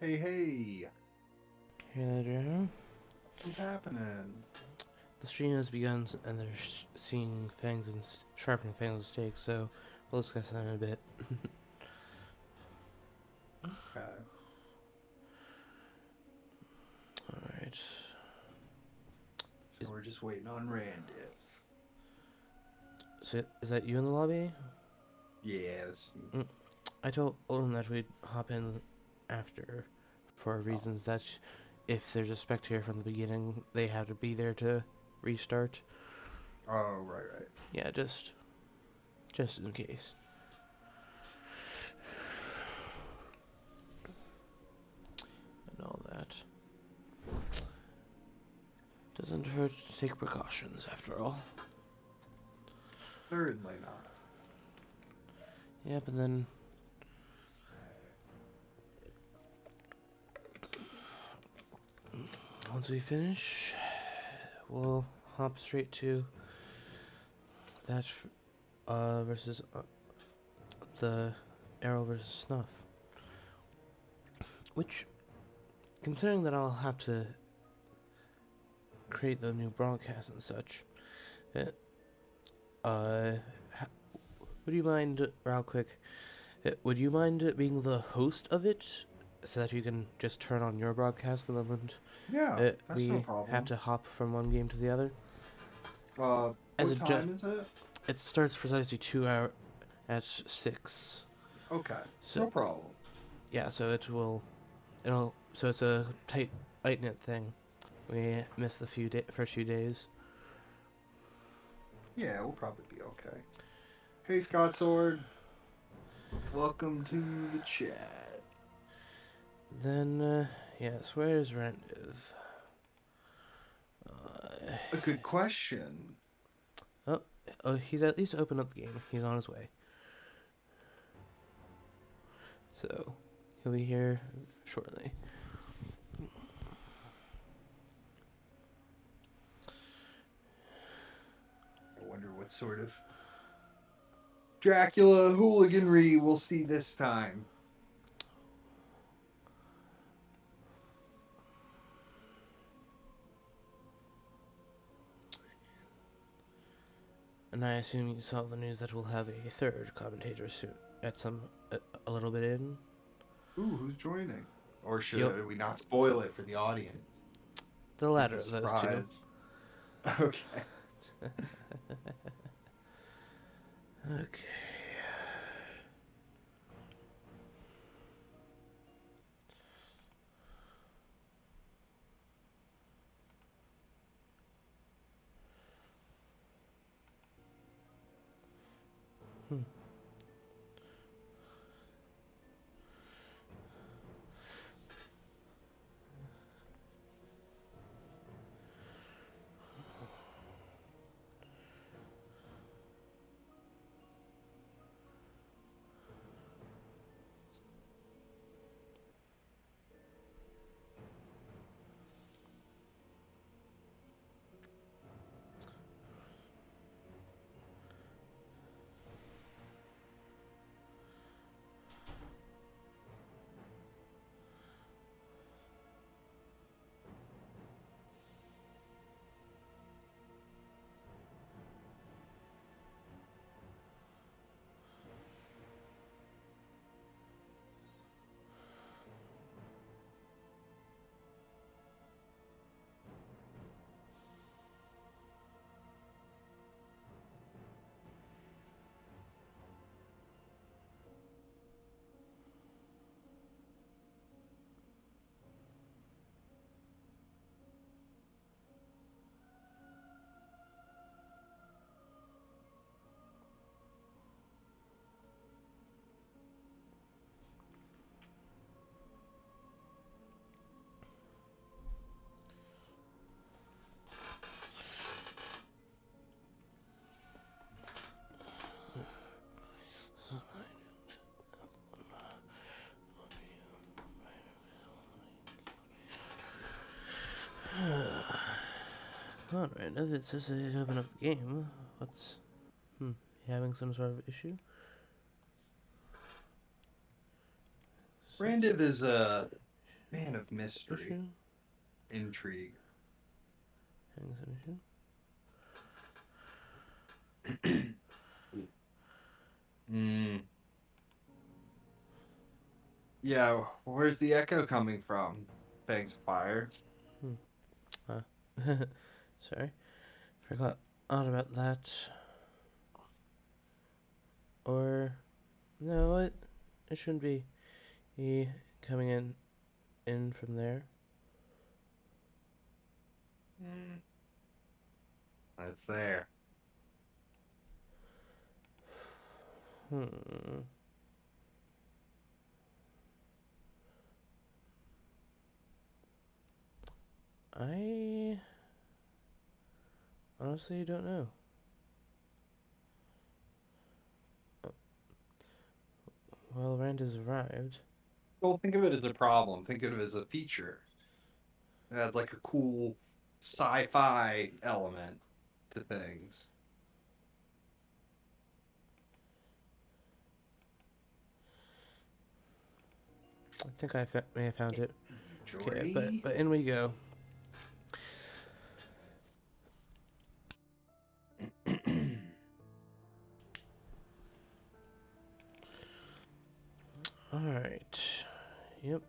Hey, hey, Hey there. what's happening? The stream has begun and they're seeing fangs and sharpening fangs and stakes, so we'll discuss that in a bit. Okay. Alright. So we're just waiting on Randiv. So, is that you in the lobby? Yeah, that's me. I told them that we'd hop in after for Oh, reasons that if there's a spectator from the beginning, they have to be there to restart. oh, right, right. Yeah, just in case. And all that. Doesn't hurt to take precautions, after all. Certainly not. Yeah, but then once we finish, we'll hop straight to that versus the Arrow versus Snuff. Which, considering that I'll have to create the new broadcast and such, uh, uh, would you mind, real quick, would you mind being the host of it so that you can just turn on your broadcast the moment Yeah, that's no we have problem. to hop from one game to the other? As What a time is it? it starts precisely 2 hour at 6. Okay, So no problem. yeah, so so it's a tight knit thing. We missed the first few days. Yeah, we'll probably be okay. Hey, Scott Sword, welcome to the chat. Then yes, where's Randiv? Uh, A good question. oh, oh, he's at least opened up the game. He's on his way, so he'll be here shortly. I wonder what sort of Dracula hooliganry we'll see this time. And I assume you saw the news that we'll have a third commentator soon, at a little bit in. Ooh, who's joining? Or Yep, should we not spoil it for the audience? the Keep latter it a of those two. surprise. Okay. Okay. Hmm. Alright, if it says he's opened up the game, what's... You having some sort of issue? So, Randiv is a man of mystery, issue. intrigue. Hang on, issue. Yeah, where's the echo coming from? Thanks, fire. Sorry, forgot all about that. Or no, what? It shouldn't be coming in from there. It's there. I honestly don't know. Well, Rand has arrived. Don't think of it as a problem. Think of it as a feature. It adds like a cool sci-fi element to things. I think I may have found it. Okay, Jordy? but in we go. All right. Yep.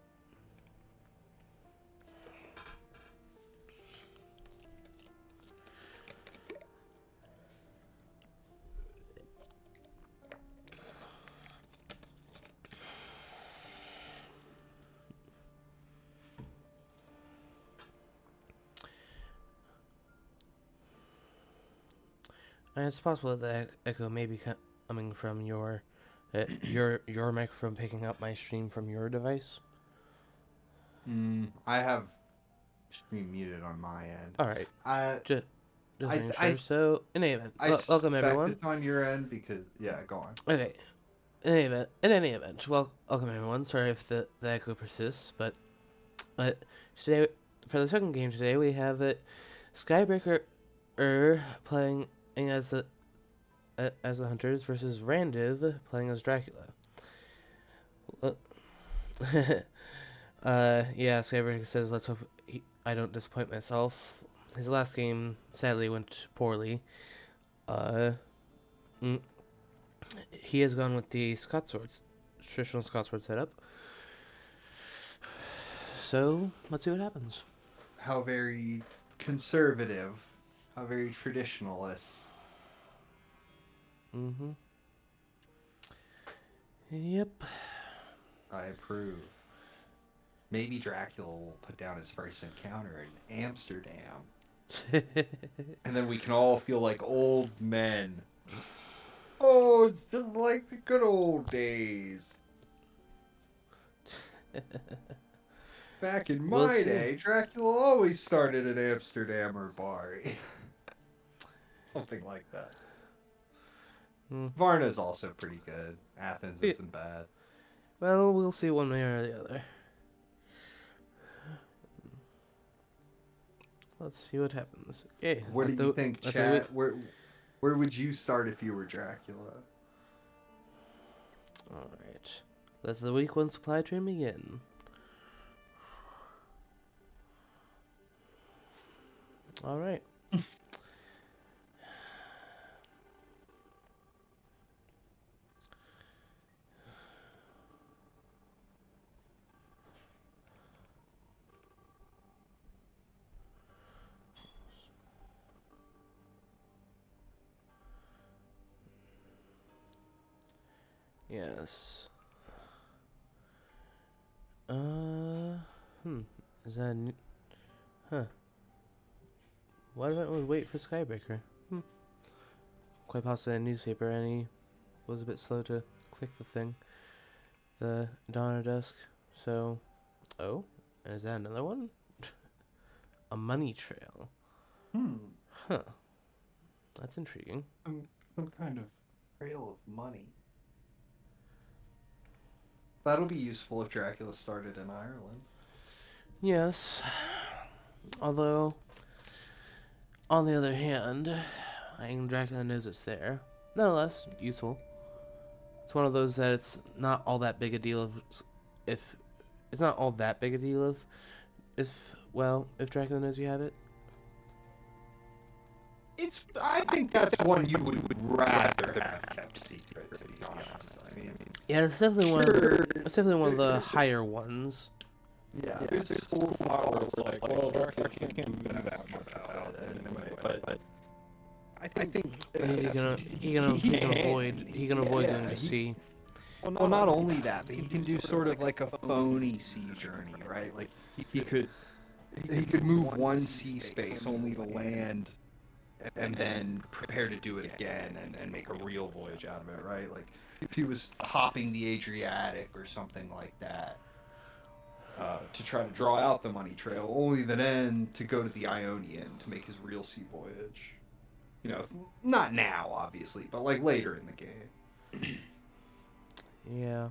And it's possible that the echo may be coming from your microphone picking up my stream from your device. I have stream muted on my end. All right. Just making sure. I So, in any event, I welcome suspect everyone. it's on your end because go on. Okay. In any event, welcome everyone. Sorry if the echo persists, but today, for the second game today, we have Skybreaker playing as the hunters versus Randiv playing as Dracula. Yeah, Skybreaker says, let's hope I don't disappoint myself. His last game sadly went poorly. He has gone with the traditional Scotsword setup. So, let's see what happens. How very conservative. How very traditionalist. Yep. I approve. Maybe Dracula will put down his first encounter in Amsterdam. And then we can all feel like old men. Oh, it's just like the good old days. Back in my day, Dracula always started in Amsterdam or Bari. Something like that. Varna's also pretty good. Athens isn't bad. Well, we'll see one way or the other. Let's see what happens. Okay. What do you think, chat? Where would you start if you were Dracula? Alright. Let the week one supply train begin. Alright. Yes. Is that a new... Huh. Why don't we wait for Skybreaker? Quite possibly a newspaper, and he was a bit slow to click the thing. The Dawn or Dusk. So... Oh? And is that another one? A money trail. Huh. That's intriguing. Some kind of trail of money. That'll be useful if Dracula started in Ireland. Yes. Although, on the other hand, I think Dracula knows it's there. Nonetheless, useful. It's one of those that it's not all that big a deal if it's not all that big a deal if if Dracula knows you have it. I think that's one you would rather have kept secret, to be honest. I mean, Yeah, it's definitely sure, it's definitely one of the higher ones. yeah, there's this whole model where it's like, well, Dracula can't do that much about it anyway, but I think He can avoid going to sea. well, not only that, but he can do sort of like a phony sea journey, right? Like he could move one sea space only to land and then prepare to do it again and make a real voyage out of it, right? Like if he was hopping the Adriatic or something like that, to try to draw out the money trail, only then to go to the Ionian to make his real sea voyage. You know, not now, obviously, but like later in the game. Yeah.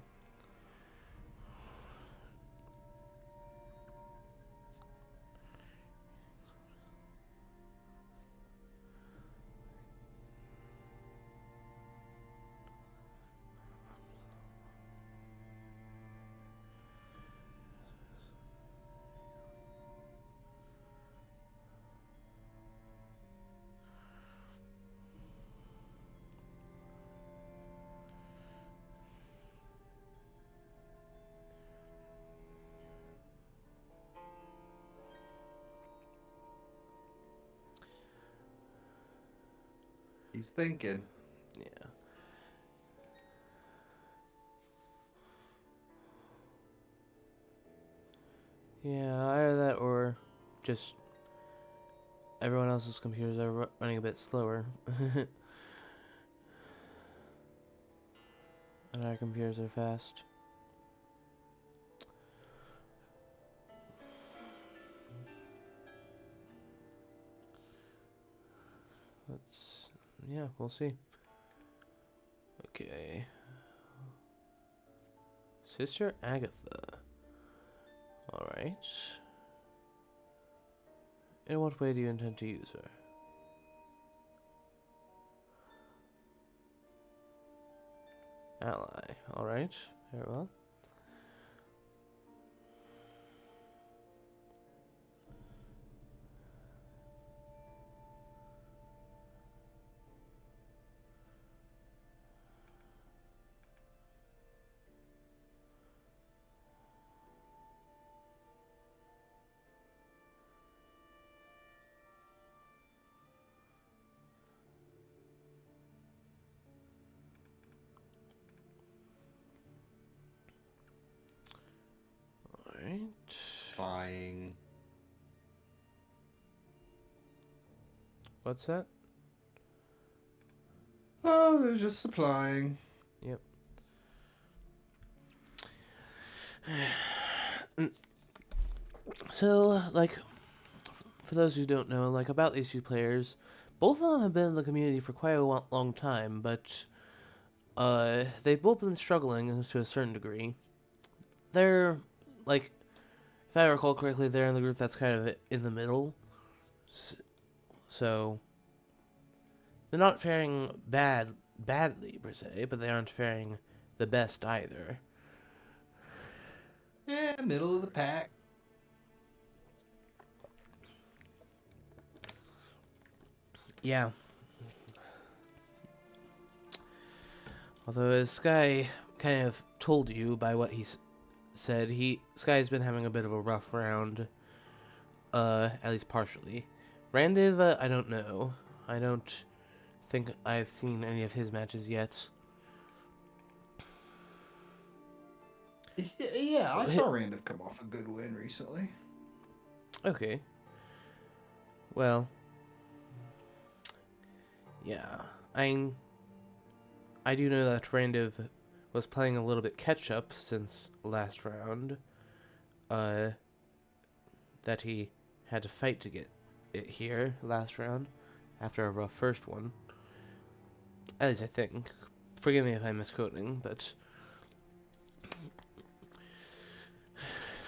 He's thinking. Yeah. Yeah, either that or just everyone else's computers are running a bit slower. And our computers are fast. Yeah, we'll see. Okay. Sister Agatha. Alright. In what way do you intend to use her? Ally. Alright. Very well. Alright. Flying. What's that? Oh, they're just supplying. Yep. So, like, for those who don't know, like, about these two players, both of them have been in the community for quite a long time, but, they've both been struggling to a certain degree. They're, like, if I recall correctly, they're in the group that's kind of in the middle. So, they're not faring badly, per se, but they aren't faring the best either. Yeah, middle of the pack. Yeah. Although, as Sky kind of told you by what he said, Sky's been having a bit of a rough round, at least partially. Randiv, I don't know. I don't think I've seen any of his matches yet. Yeah, I saw Randiv come off a good win recently. Okay. Well, yeah. I do know that Randiv was playing a little bit catch up since last round. That he had to fight to get it here last round after a rough first one. At least I think. Forgive me if I'm misquoting, but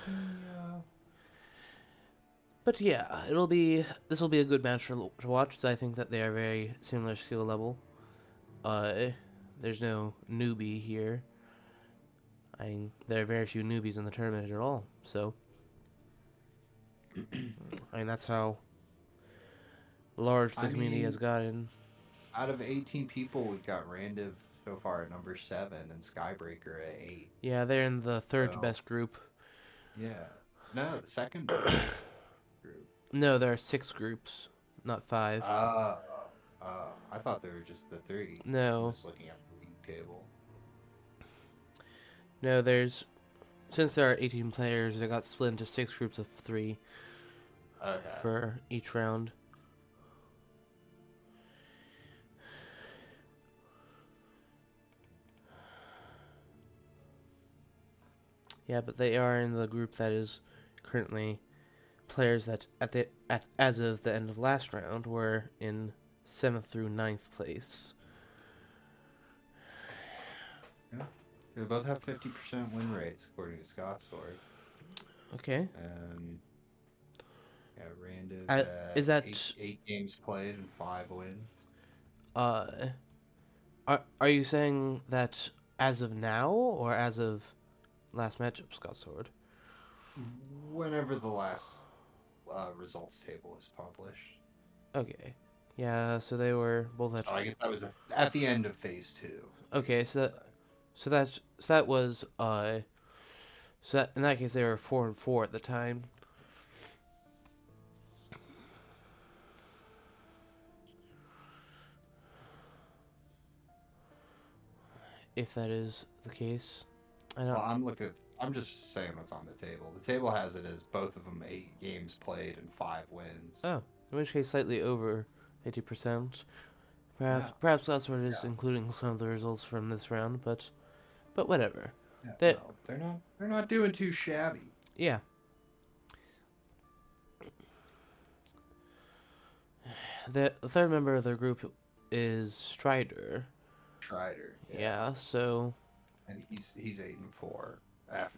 Yeah. but yeah, this will be a good match to watch. Because I think that they are very similar skill level. There's no newbie here. there are very few newbies in the tournament at all. So, that's how large the I community has mean, gotten. out of 18 people, we got Randiv so far at number 7 and Skybreaker at 8. Yeah, they're in the third So, best group. yeah. No, the second best group. No, there are 6 groups, not 5. Uh, I thought they were just the 3. I'm No, just looking at the league table. no, since there are 18 players, they got split into 6 groups of 3 Okay. for each round. Yeah, but they are in the group that is currently players that as of the end of last round were in 7th through 9th place. Yeah. They both have 50% win rates, according to Scott's story. Okay. And yeah, Randiv's Is at that eight games played and 5 wins. uh are you saying that as of now or as of last matchup, Scott Sword? Whenever the last results table is published. Okay. Yeah, so they were both at So I guess that was at the end of phase 2. Okay, that was so that in that case they were 4-4 at the time. If that is the case. I don't Well, I'm just saying what's on the table. The table has it as both of them 8 games played and 5 wins. Oh, in which case slightly over 50%. Yeah. Perhaps that's what it is, including some of the results from this round, but whatever. Yeah, That no, they're not doing too shabby. Yeah. The third member of the group is Strider. Strider. Yeah, so And he's 8-4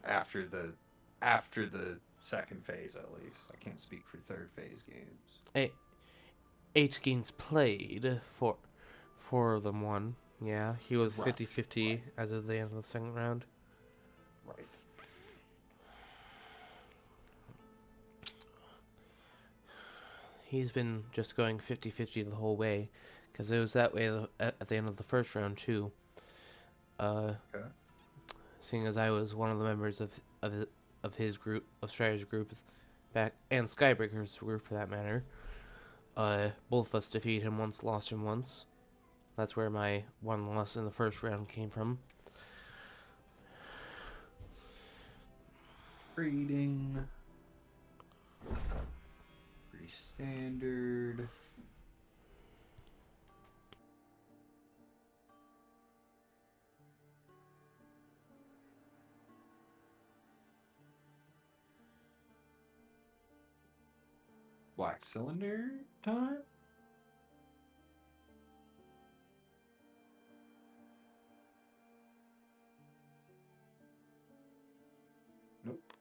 after the second phase at least. I can't speak for third phase games. 8 games played, 4 of them won. Yeah, he was 50-50 Right. as of the end of the second round. Right. He's been just going 50-50 the whole way, because it was that way at the end of the first round too. Okay. Seeing as I was one of the members of his group, of Strider's group, back and Skybreaker's group for that matter. Both of us defeated him once, lost him once. That's where my one loss in the first round came from. Reading. Pretty standard. Black cylinder time? Nope.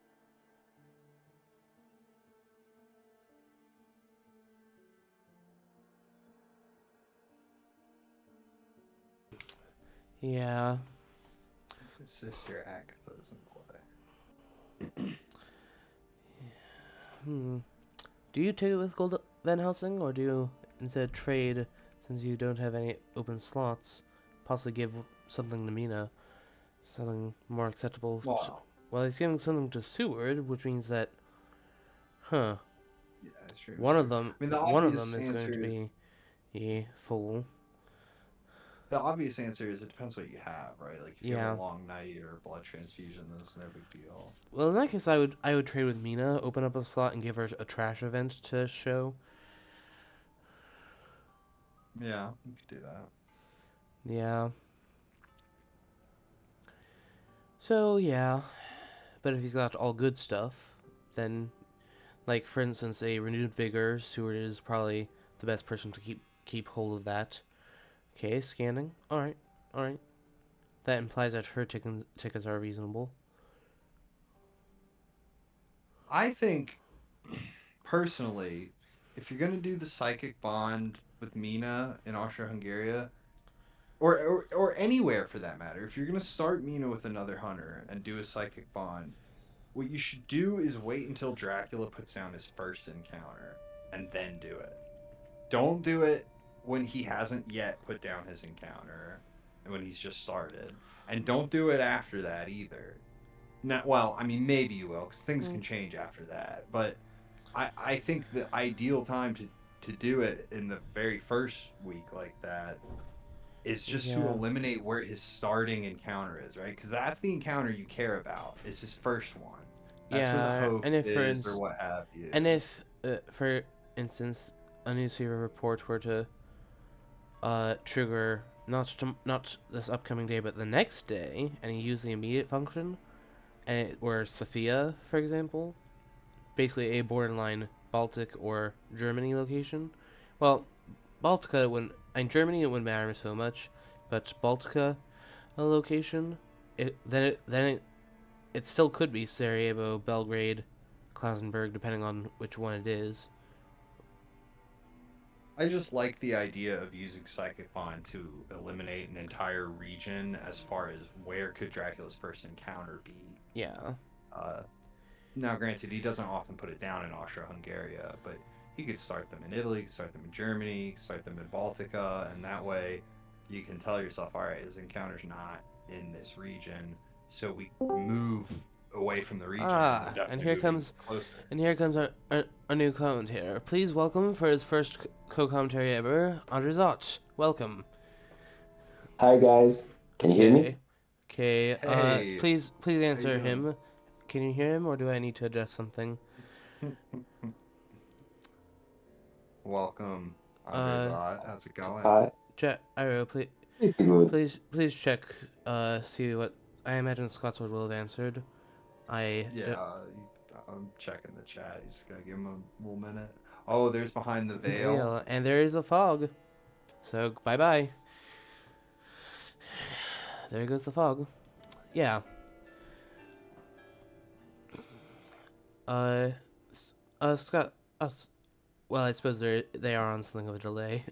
Yeah. Sister Agatha's in play. Do you take it with Gold Van Helsing, or do you instead trade, since you don't have any open slots, possibly give something to Mina? Something more acceptable. Well, he's giving something to Seward, which means that, Yeah, that's true. one of them, I mean, the one of obvious them is going answer to is be full. the obvious answer is it depends what you have, right? Like if you Yeah. have a long night or a blood transfusion, that's no big deal. Well, in that case, I would trade with Mina, open up a slot, and give her a trash event to show. Yeah, you could do that. Yeah. So yeah, but if he's got all good stuff, then, like for instance, a renewed vigor, Seward is probably the best person to keep hold of that. Okay, scanning. All right, all right. That implies that her tickets are reasonable. I think, personally, if you're gonna do the psychic bond with Mina in Austria-Hungary, or anywhere for that matter. If you're gonna start Mina with another hunter and do a psychic bond, what you should do is wait until Dracula puts down his first encounter and then do it. Don't do it when he hasn't yet put down his encounter and when he's just started. And don't do it after that either. Not, well, I mean, maybe you will, because things can change after that. But I think the ideal time to do it in the very first week like that is just to Yeah. eliminate where his starting encounter is, right? Because that's the encounter you care about. It's his first one. That's where the Yeah, host and if is, or what have you. for instance, a newspaper report were to trigger not this upcoming day, but the next day, and you use the immediate function, and where Sophia, for example, basically a borderline Baltic or Germany location. Well, Baltica wouldn't, in Germany it wouldn't matter so much, but Baltica a location, it still could be Sarajevo, Belgrade, Klausenberg, depending on which one it is. I just like the idea of using Psychic Bond to eliminate an entire region as far as where could Dracula's first encounter be. Yeah. Uh, Now, granted, he doesn't often put it down in Austria-Hungary, but he could start them in Italy, start them in Germany, start them in Baltica, and that way you can tell yourself, all right, his encounter's not in this region, so we move away from the region, and we're And definitely here moving comes closer. a new commentator. Please welcome for his first co-commentary ever, Andre Zott. Welcome. Hi guys, can you hear me? Okay. Hey, Please how you answer doing? him. Can you hear him, or do I need to adjust something? Welcome, Andre Zod. How's it going? Hi, Iro, please, pretty good. please check. See what I imagine Scotswood will have answered. Yeah, I'm checking the chat. You just gotta give him a little minute. Oh, there's behind the veil. And there is a fog. So bye bye. There goes the fog. Yeah. Uh, Scott. Well, I suppose they are on something of a delay.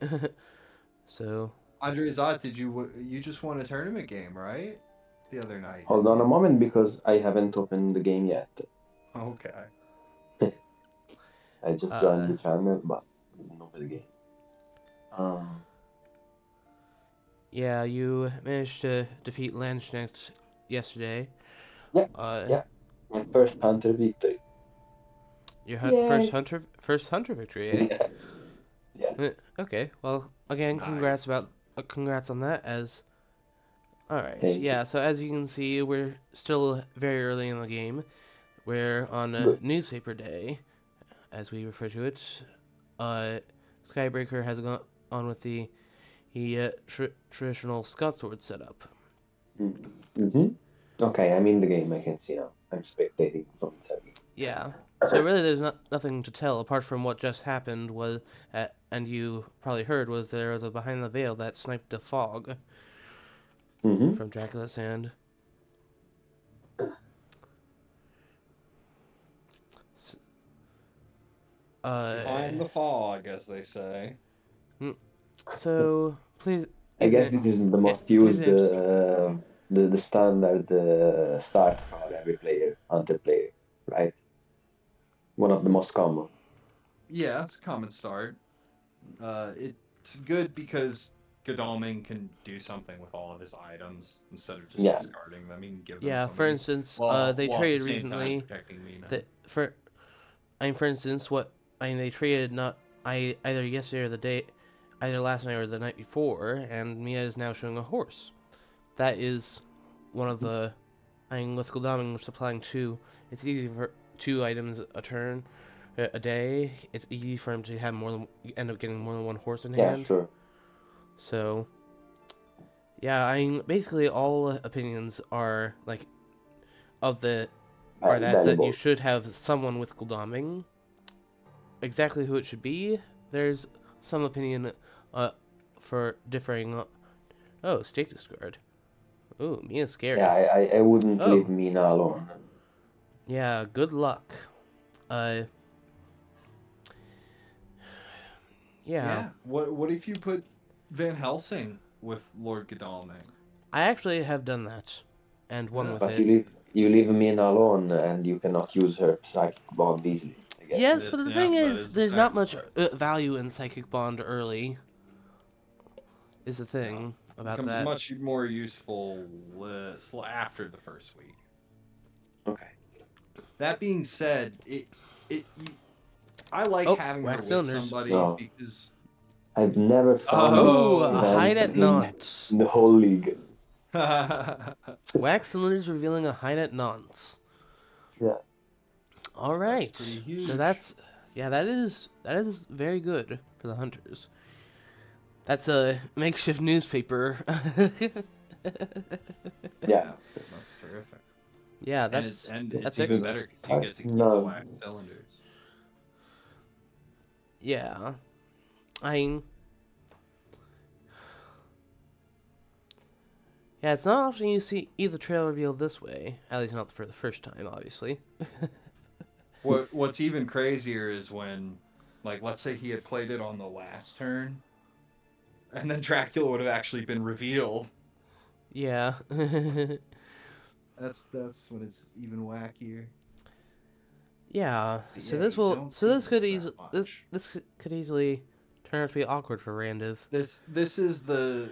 So. Andre Zot, you just won a tournament game, right? The other night, Hold didn't on a you? moment because I haven't opened the game yet. Okay. I just joined the channel, but didn't open the game. Yeah, you managed to defeat Landsknecht yesterday. Yeah, yeah, my first hunter victory. Your Yay! first hunter victory, eh? Yeah. Okay. Well, again, Nice. congrats on that. All right. Thank Yeah. So as you can see, we're still very early in the game. We're on a Good. newspaper day, as we refer to it. Skybreaker has gone on with the traditional Scotsword setup. Mm-hmm. Okay, I'm in the game. I can see now. I'm spectating from the setting. Yeah. So really, there's nothing to tell apart from what just happened was, and you probably heard, was there was a behind the veil that sniped a fog from Dracula's hand. Behind the fog, as they say. So please. I guess this is the most used, answer. the standard start for every player, hunter player, right? One of the most common. Yeah, it's a common start. It's good because Godalming can do something with all of his items instead of just discarding them. He can give them something. For instance, they traded recently. For instance, they traded either yesterday or the day, either last night or the night before, and Mia is now showing a horse. That is one of the. With Godalming supplying two, it's easy for 2 items a turn. A day, it's easy for him to have end up getting more than one horse in hand. Yeah, sure. So, yeah, basically all opinions are that you should have someone with Godalming. Exactly who it should be, there's some opinion for differing. Oh, stake discard. Ooh, Mia's scary. Yeah, I wouldn't leave Mina alone. Yeah, good luck. Yeah. What if you put Van Helsing with Lord Godalming. I actually have done that, and won Yeah. with But it. you leave Mina alone, and you cannot use her psychic bond easily. I guess. Yes, but the thing That is, is a there's not much sacrifice. value in Psychic Bond early, is the Yeah. thing about Becomes that. much more useful after the first week. Okay. That being said, I like Oh, having her wax with cylinders. somebody No, because I've never found this Ooh, oh. a event hide at in Nantes. the whole league. Wax cylinders revealing a hide at Nantes. Yeah. All That's right. pretty huge. So that is very good for the hunters. That's a makeshift newspaper. Yeah. That's terrific. Yeah, And that's it's even excellent. better because you get to keep the No. wax cylinders. Yeah. I Yeah, it's not often you see either trail revealed this way. At least not for the first time, obviously. What's even crazier is when, like, let's say he had played it on the last turn, and then Dracula would have actually been revealed. Yeah. That's when it's even wackier. Yeah. But So yeah, this you will don't so see this could that easily much. this could easily turn out to be awkward for Randiv. This is the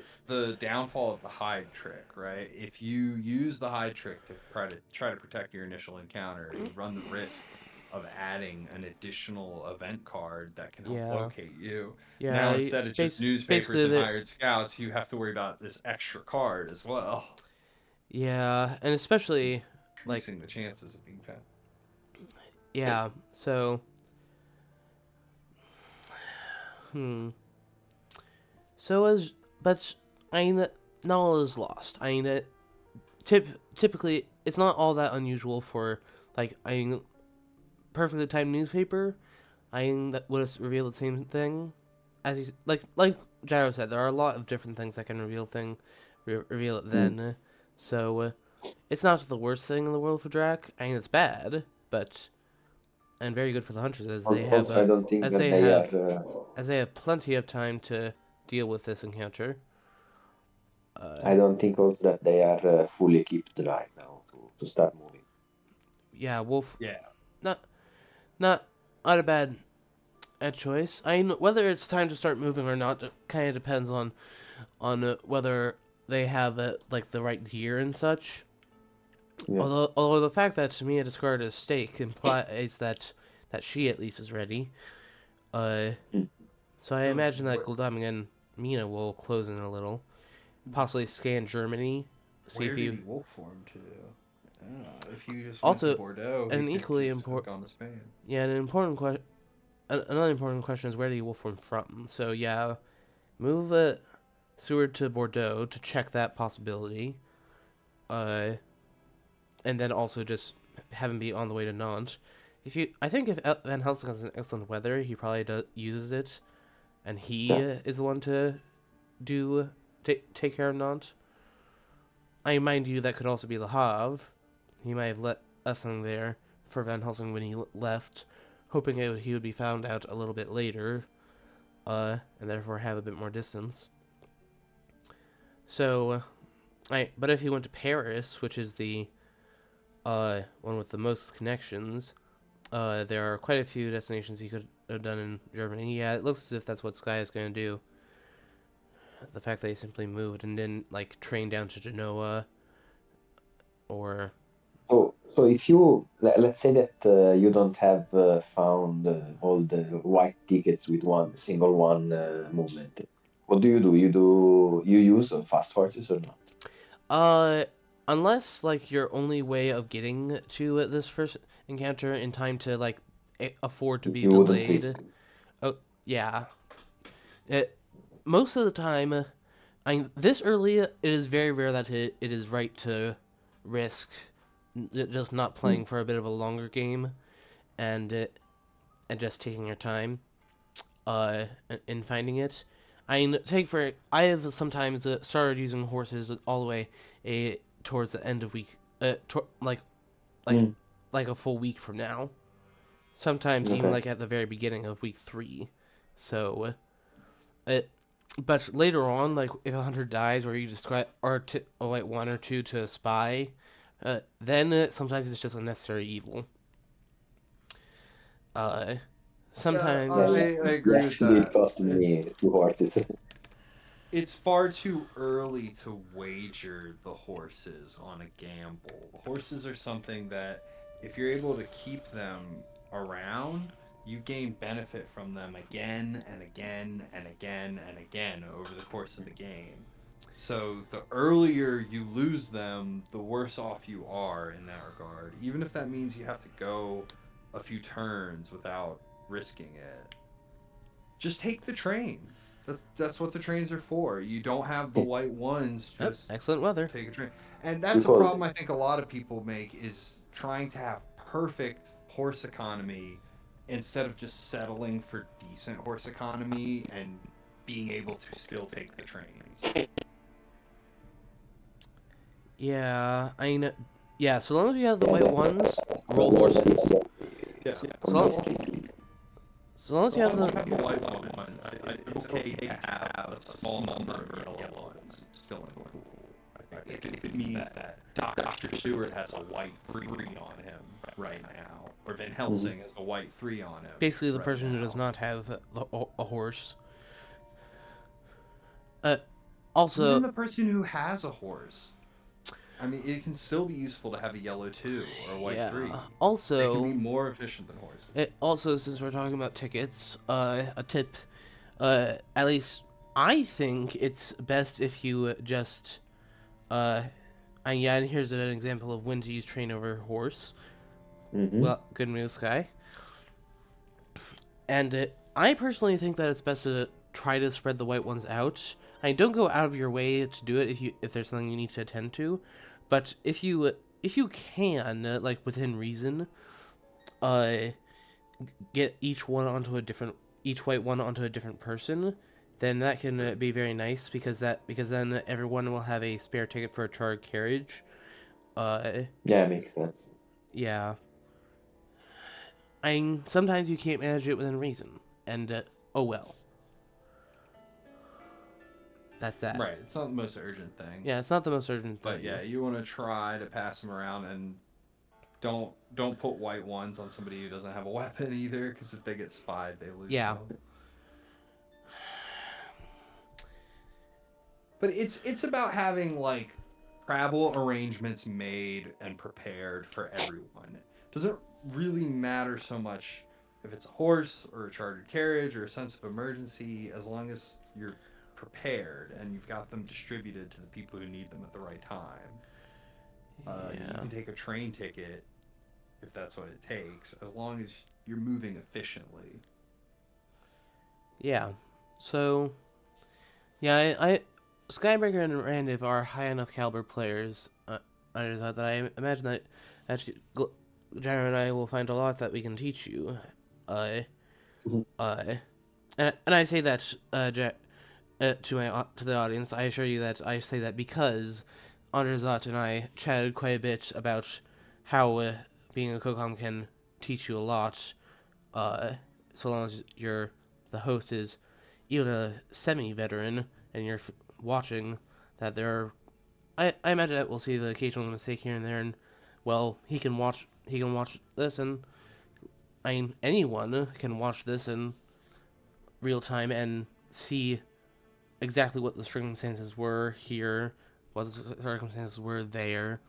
downfall of the hide trick, right? If you use the hide trick to try to protect your initial encounter, you run the risk of adding an additional event card that can help Yeah. locate you. Yeah. Now instead of just newspapers basically and hired scouts, you have to worry about this extra card as well. Yeah, and especially like Increasing the chances of being found. yeah, so So as but I mean not all is lost. I mean typically it's not all that unusual for like I mean perfectly timed newspaper. I mean that would reveal the same thing as he's like Gyro said. There are a lot of different things that can reveal it then. So it's not the worst thing in the world for Drac. I mean it's bad, but and very good for the hunters as they have Also, I don't think as that they they have are. as they have plenty of time to deal with this encounter. I don't think also that they are fully equipped right now to start moving. Yeah, Wolf. Yeah. Not not not a bad choice. I mean, whether it's time to start moving or not kind of depends on whether they have like the right gear and such. Yeah. Although the fact that Mia discarded a stake implies that she at least is ready. So I imagine that Goldaming and Mina will close in a little, possibly scan Germany, see Where if did you. he wolf form to? If you just Also, went to Bordeaux, an he equally could just have important gone to Spain. Yeah, an important question. Another important question is where do you wolf form from? So yeah, move Seward to Bordeaux to check that possibility. And then also just have him be on the way to Nantes. I think if Van Helsing has an excellent weather, he probably uses it, and he is the one to take care of Nantes. I mind you, that could also be Le Havre. He might have let something there for Van Helsing when he left, hoping he would be found out a little bit later, and therefore have a bit more distance. So, but if he went to Paris, which is the one with the most connections, there are quite a few destinations he could have done in Germany. Yeah, it looks as if that's what Sky is going to do. The fact that he simply moved and didn't like train down to Genoa, or So if you let's say that you don't have found all the white tickets with one single one movement, what do? You use fast horses or not? unless like your only way of getting to this first encounter in time to like afford to be You wouldn't risk. delayed. Oh yeah, most of the time, this early it is very rare that it is right to risk just not playing for a bit of a longer game, and just taking your time, in finding it. I have sometimes started using horses all the way towards the end of week, like like a full week from now. Sometimes even Okay. like at the very beginning of week 3. So, it but later on, like if a hunter dies, or you describe or like one or two to spy, then sometimes it's just unnecessary evil. Uh, Yeah, Yeah, sometimes, I agree with yesterday it that. cost It's me 2 horses. it's far too early to wager the horses on a gamble. The horses are something that if you're able to keep them around, you gain benefit from them again and again and again and again over the course of the game. So the earlier you lose them, the worse off you are in that regard. Even if that means you have to go a few turns without risking it. Just take the train. That's what the trains are for. You don't have the white ones, oh, just excellent weather. take a train. And that's a Because problem I think a lot of people make is trying to have perfect horse economy instead of just settling for decent horse economy and being able to still take the trains. Yeah, I know. Yeah, so long as you have the yeah, white that's ones, the roll more that horses. Yeah. So long, basically. so long as So you have long as the you have the white ones, it's okay to have a small number of yellow ones still in the pool. If it means that Dr. Stewart has a white 3 on him right now, or Van Helsing has a white 3 on him basically the right person who does now. not have a horse. Uh, Even also, the person who has a horse, I mean, it can still be useful to have a yellow 2 or a white yeah. 3. They can be Also, more efficient than horses. also since we're talking about tickets, a tip. At least I think it's best if you just and yeah. And here's an example of when to use train over horse. Mm-hmm. Well, good news, guy. And I personally think that it's best to try to spread the white ones out. I mean, don't go out of your way to do it if there's something you need to attend to, but if you can like within reason, uh, get each white one onto a different person, then that can be very nice because then everyone will have a spare ticket for a chartered carriage. Uh, Yeah, makes sense. yeah. I mean, sometimes you can't manage it within reason, and oh well. That's that. Right, it's not the most urgent thing. Yeah, it's not the most urgent But thing. yeah, you want to try to pass them around and don't put white ones on somebody who doesn't have a weapon either, because if they get spied, they lose Yeah. them. But it's about having like travel arrangements made and prepared for everyone. It doesn't really matter so much if it's a horse or a chartered carriage or a sense of emergency, as long as you're prepared and you've got them distributed to the people who need them at the right time. You Yeah. can take a train ticket if that's what it takes, as long as you're moving efficiently. Yeah. So, yeah, I Skybreaker and Randiv are high enough caliber players. That I imagine that actually Gyro and I will find a lot that we can teach you. Uh, Mhm. uh, and I say that to the audience. I assure you that I say that because Andrzat and I chatted quite a bit about how being a COCOM can teach you a lot. Uh, so long as the host is even a semi-veteran and you're watching, that there are. I imagine that we'll see the occasional mistake here and there, and well, he can watch this, and I mean anyone can watch this in real time and see exactly what the circumstances were here, what the circumstances were there,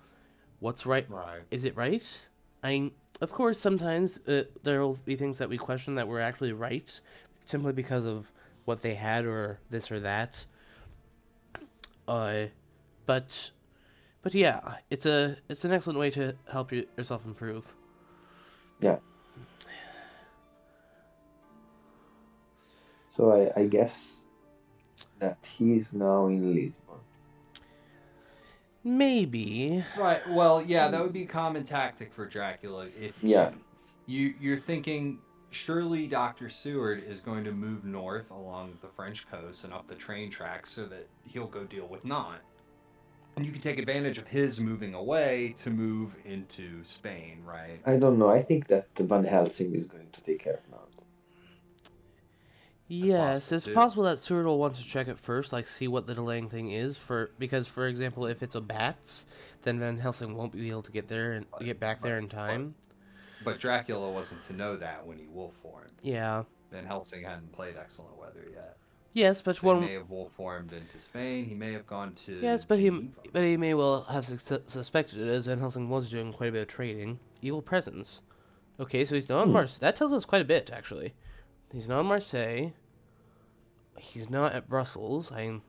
what's right. Right. Is it right? I mean, of course, sometimes there will be things that we question that were actually right, simply because of what they had or this or that. Uh, but yeah, it's an excellent way to help yourself improve. Yeah. So I guess that he's now in Lisbon. Maybe. Right. Well, yeah, that would be a common tactic for Dracula. If Yeah. you're thinking surely Dr. Seward is going to move north along the French coast and up the train tracks so that he'll go deal with Nantes. And you can take advantage of his moving away to move into Spain, right? I don't know. I think that Van Helsing is going to take care of now. Yes, possible it's too. possible that Seward will want to check it first, like see what the delaying thing is because, for example, if it's a bats, then Van Helsing won't be able to get there and But get back there but in but time. but Dracula wasn't to know that when he wolf formed. Yeah. Van Helsing hadn't played Excellent Weather yet. Yes, but So he one. may have wolf formed into Spain. He may have gone to Yes, Geneva. but he may well have suspected it, as Van Helsing was doing quite a bit of trading. Evil presence. Okay, so he's not in Hmm. Marseille. That tells us quite a bit, actually. He's not in Marseille. He's not at Brussels. I.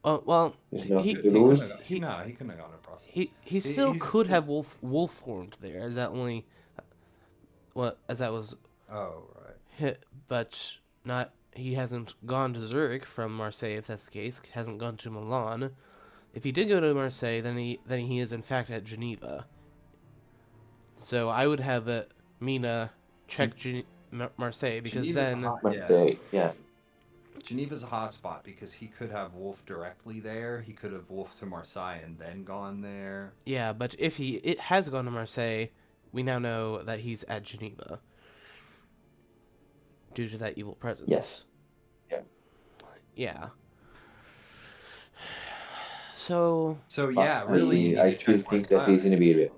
Oh well, It's not he to He couldn't lose. have gone. he No, he couldn't have gone to Brussels. he still He's could have wolf formed there, as that only as that was oh right. hit, but not. He hasn't gone to Zurich from Marseille, if that's the case. Hasn't gone to Milan. If he did go to Marseille, then he is in fact at Geneva. So I would have Mina check Marseille, because Geneva's a then hot Marseille, yeah. Geneva's a hot spot because he could have wolfed directly there. He could have wolfed to Marseille and then gone there. yeah. But if it has gone to Marseille, we now know that he's at Geneva due to that evil presence. Yes. Yeah. Yeah. So So But yeah, really, you need I to still check think that Marseille. he's in Iberia.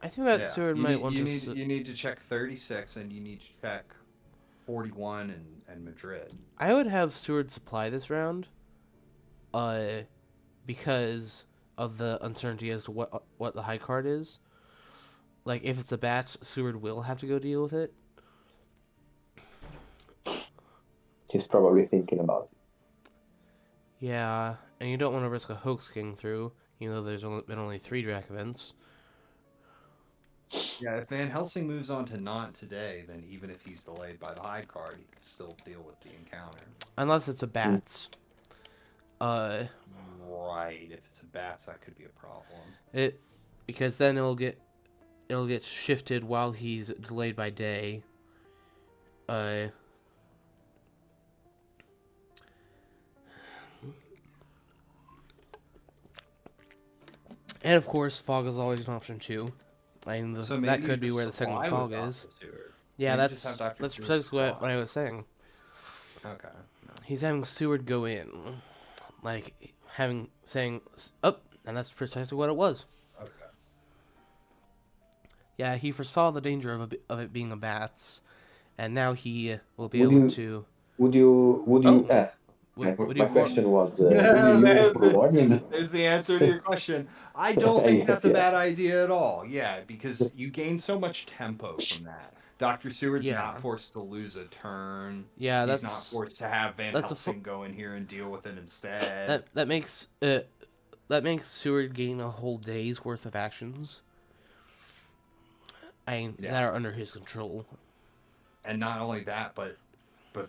I think that Yeah, Seward you might need want you to. need you need to check 36 and you need to check 41 and Madrid. I would have Seward supply this round, because of the uncertainty as to what the high card is. Like if it's a bat, Seward will have to go deal with it. He's probably thinking about it. Yeah, and you don't want to risk a hoax getting through, even though there's been only 3 Drac events. Yeah, if Van Helsing moves on to Nantes today, then even if he's delayed by the high card, he can still deal with the encounter. Unless it's a bats. Right, if it's a bats, that could be a problem. Because then it'll get shifted while he's delayed by day. And of course, fog is always an option too. I mean, So that maybe could be just where the second supply fog with is. Dr. Seward. Yeah, Maybe just have that's Dr. Seward precisely what supply. I was saying. Okay. No. He's having Seward go in, like saying and that's precisely what it was. Okay. Yeah, he foresaw the danger of it being a bats, and now he will be Would able you to. would you Oh, my question was would you use it for warning? There's the answer to your question. I don't think Yes, that's a yeah. bad idea at all. Yeah, because you gain so much tempo from that. Dr. Seward's Yeah. not forced to lose a turn. Yeah, He's that's not forced to have Van that's a Helsing go in here and deal with it instead. that makes Seward gain a whole day's worth of actions. That are under his control. And not only that, but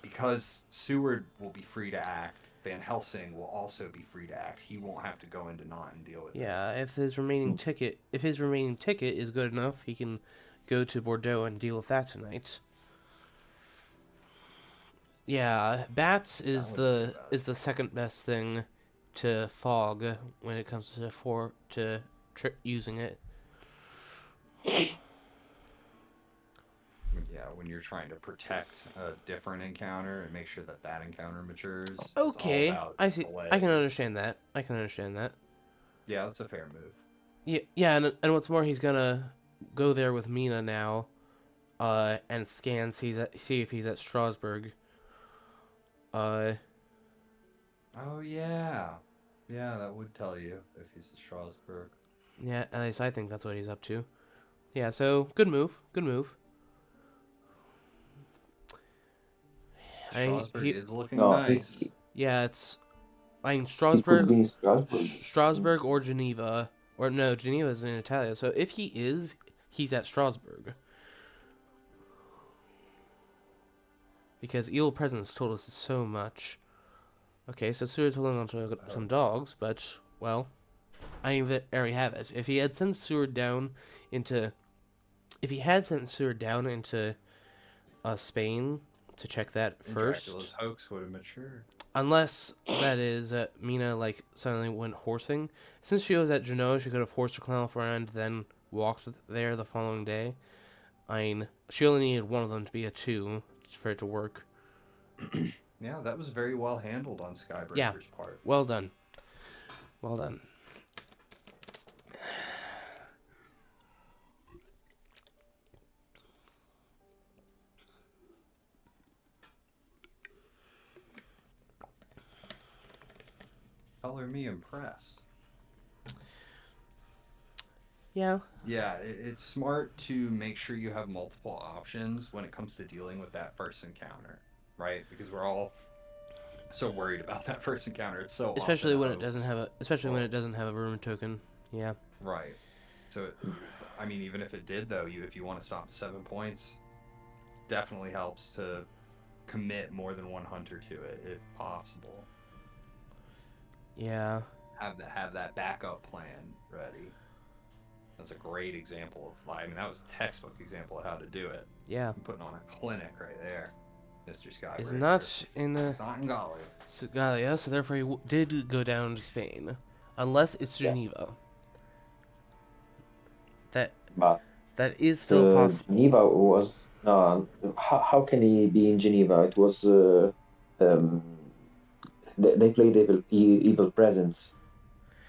because Seward will be free to act, Van Helsing will also be free to act. He won't have to go into Nantes and deal with it. Yeah, if his remaining ticket is good enough, he can go to Bordeaux and deal with that tonight. Yeah, bats is the second best thing to fog when it comes to using it. Yeah, when you're trying to protect a different encounter and make sure that encounter matures. Okay, it's all about I see. delay. I can understand that. Yeah, that's a fair move. Yeah, and what's more, he's gonna go there with Mina now, and see if he's at Strasbourg. Oh yeah, that would tell you if he's at Strasbourg. Yeah, at least I think that's what he's up to. Yeah, so good move. Strasbourg is looking No, nice. Yeah, it's. I mean, he could be Strasbourg, in Strasbourg. Strasbourg or Geneva, or no, Geneva's in Italia. So if he's at Strasbourg, because Evil Presence told us so much. Okay, so Seward's holding on to some dogs, but well, I mean, there we have it. If he had sent Seward down into Spain to check that And first. Dracula's hoax would have matured. Unless that is Mina suddenly went horsing. Since she was at Genoa, she could have horsed her clown friend, then walked there the following day. I mean, she only needed one of them to be a 2 for it to work. Yeah, that was very well handled on Skybreaker's Yeah. part. Well done. Well done. Color me impressed. Yeah. Yeah, it's smart to make sure you have multiple options when it comes to dealing with that first encounter, right? Because we're all so worried about that first encounter. It's so Especially often when a it doesn't hoax. have a when it doesn't have a room token. Yeah. Right. So, I mean, even if it did, though, if you want to stop at 7 points, definitely helps to commit more than one hunter to it if possible. Yeah. Have that backup plan ready. That's a great example of, I mean, that was a textbook example of how to do it. Yeah. I'm putting on a clinic right there, Mr. Skybreaker. It's not in It's not in Gali. Galia, so therefore he did go down to Spain, unless it's Yeah. Geneva. But That is still possible. Geneva was no. How can he be in Geneva? It was they played evil presence,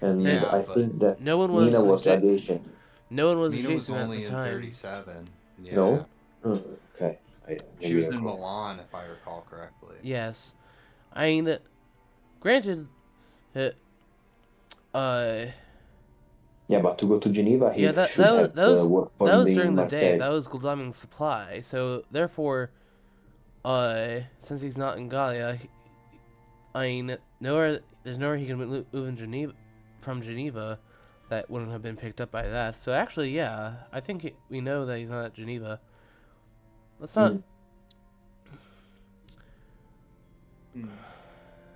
and Yeah, I but think that No one Mina was was adjacent. no one was Mina was adjacent at the only in time. 37. Yeah. No. Okay. She Maybe was I'm in wrong. Milan, if I recall correctly. Yes, I mean, granted, Yeah, but to go to Geneva, he yeah, that should have worked for that was me in during the day. Marseille. That was Gul'daming's supply. So therefore, since he's not in Galia, I mean, there's nowhere he can move in Geneva from Geneva that wouldn't have been picked up by that. So actually, yeah, I think we know that he's not at Geneva. Let's not.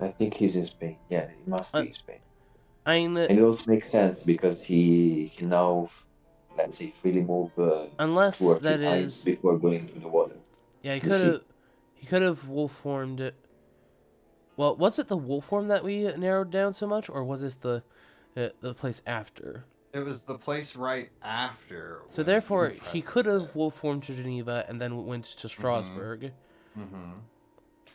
I think he's in Spain. Yeah, he must be in Spain. I mean, And it also makes sense because he can now, let's say, freely move unless 2 or 3 that times is, before going to the water. yeah, You see? he could have wolf formed it. Well, was it the wolf form that we narrowed down so much, or was it the place after? It was the place right after. So when the therefore, evil he presence could have hit. wolf formed to Geneva and then went to Strasbourg.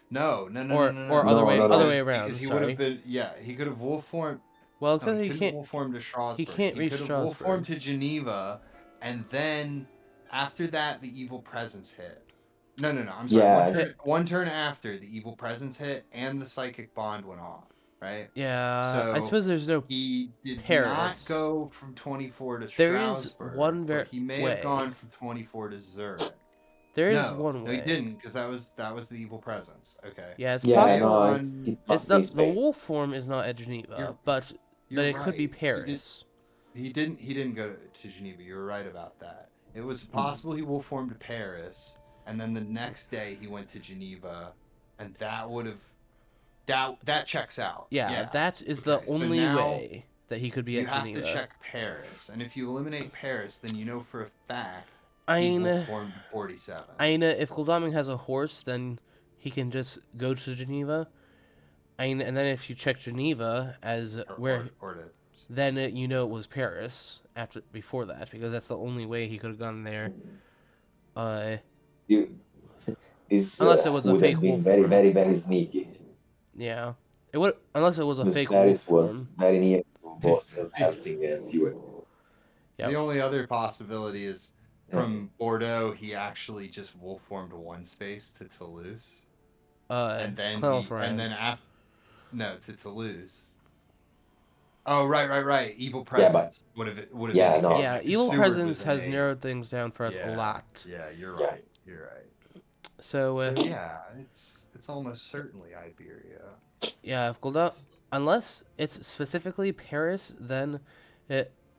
No. Or other way around. Because he would Sorry. have been, yeah, he could have wolf formed. Well, it No, says he he couldn't can't. wolf form to Strasbourg. He can't reach could have wolf formed Strasbourg. to Geneva, and then after that, the evil presence hit. No. I'm sorry. Yeah. One turn after the evil presence hit, and the psychic bond went off. Right. Yeah. So I suppose there's no. he did Paris. not go from 24 to There is Strasbourg. one but he may way. have gone from 24 to Zurich. There is No, one way. No, he didn't, because that was the evil presence. Okay. Yeah, it's Yeah, possible. no, on- it It's must be in not the Spain. wolf form is not at Geneva, but it could be right. Paris. He didn't go to Geneva. You were right about that. It was possible he wolf formed to Paris, and then the next day he went to Geneva, and that would have that checks out. Yeah, that is the So only now way that he could be you at have Geneva. to check Paris, and if you eliminate Paris, then you know for a fact I he mean, wolf formed to 47. if Gul'daming has a horse, then he can just go to Geneva. And then if you check Geneva as then you know it was Paris before that, because that's the only way he could have gone there. This unless it was a would fake have been wolf very, form. very, very sneaky. Yeah, it would unless it was a Because fake Paris wolf was form. very near to both Helsinki and Zurich. Yep. The only other possibility is from Bordeaux, he actually just wolf formed one space to Toulouse, and then to Toulouse. Oh, right. Evil presence would have Yeah, been no. Yeah, evil presence has narrowed things down for us a lot. Yeah, you're right. So yeah, it's almost certainly Iberia. Yeah, if Gul'daming, unless it's specifically Paris, then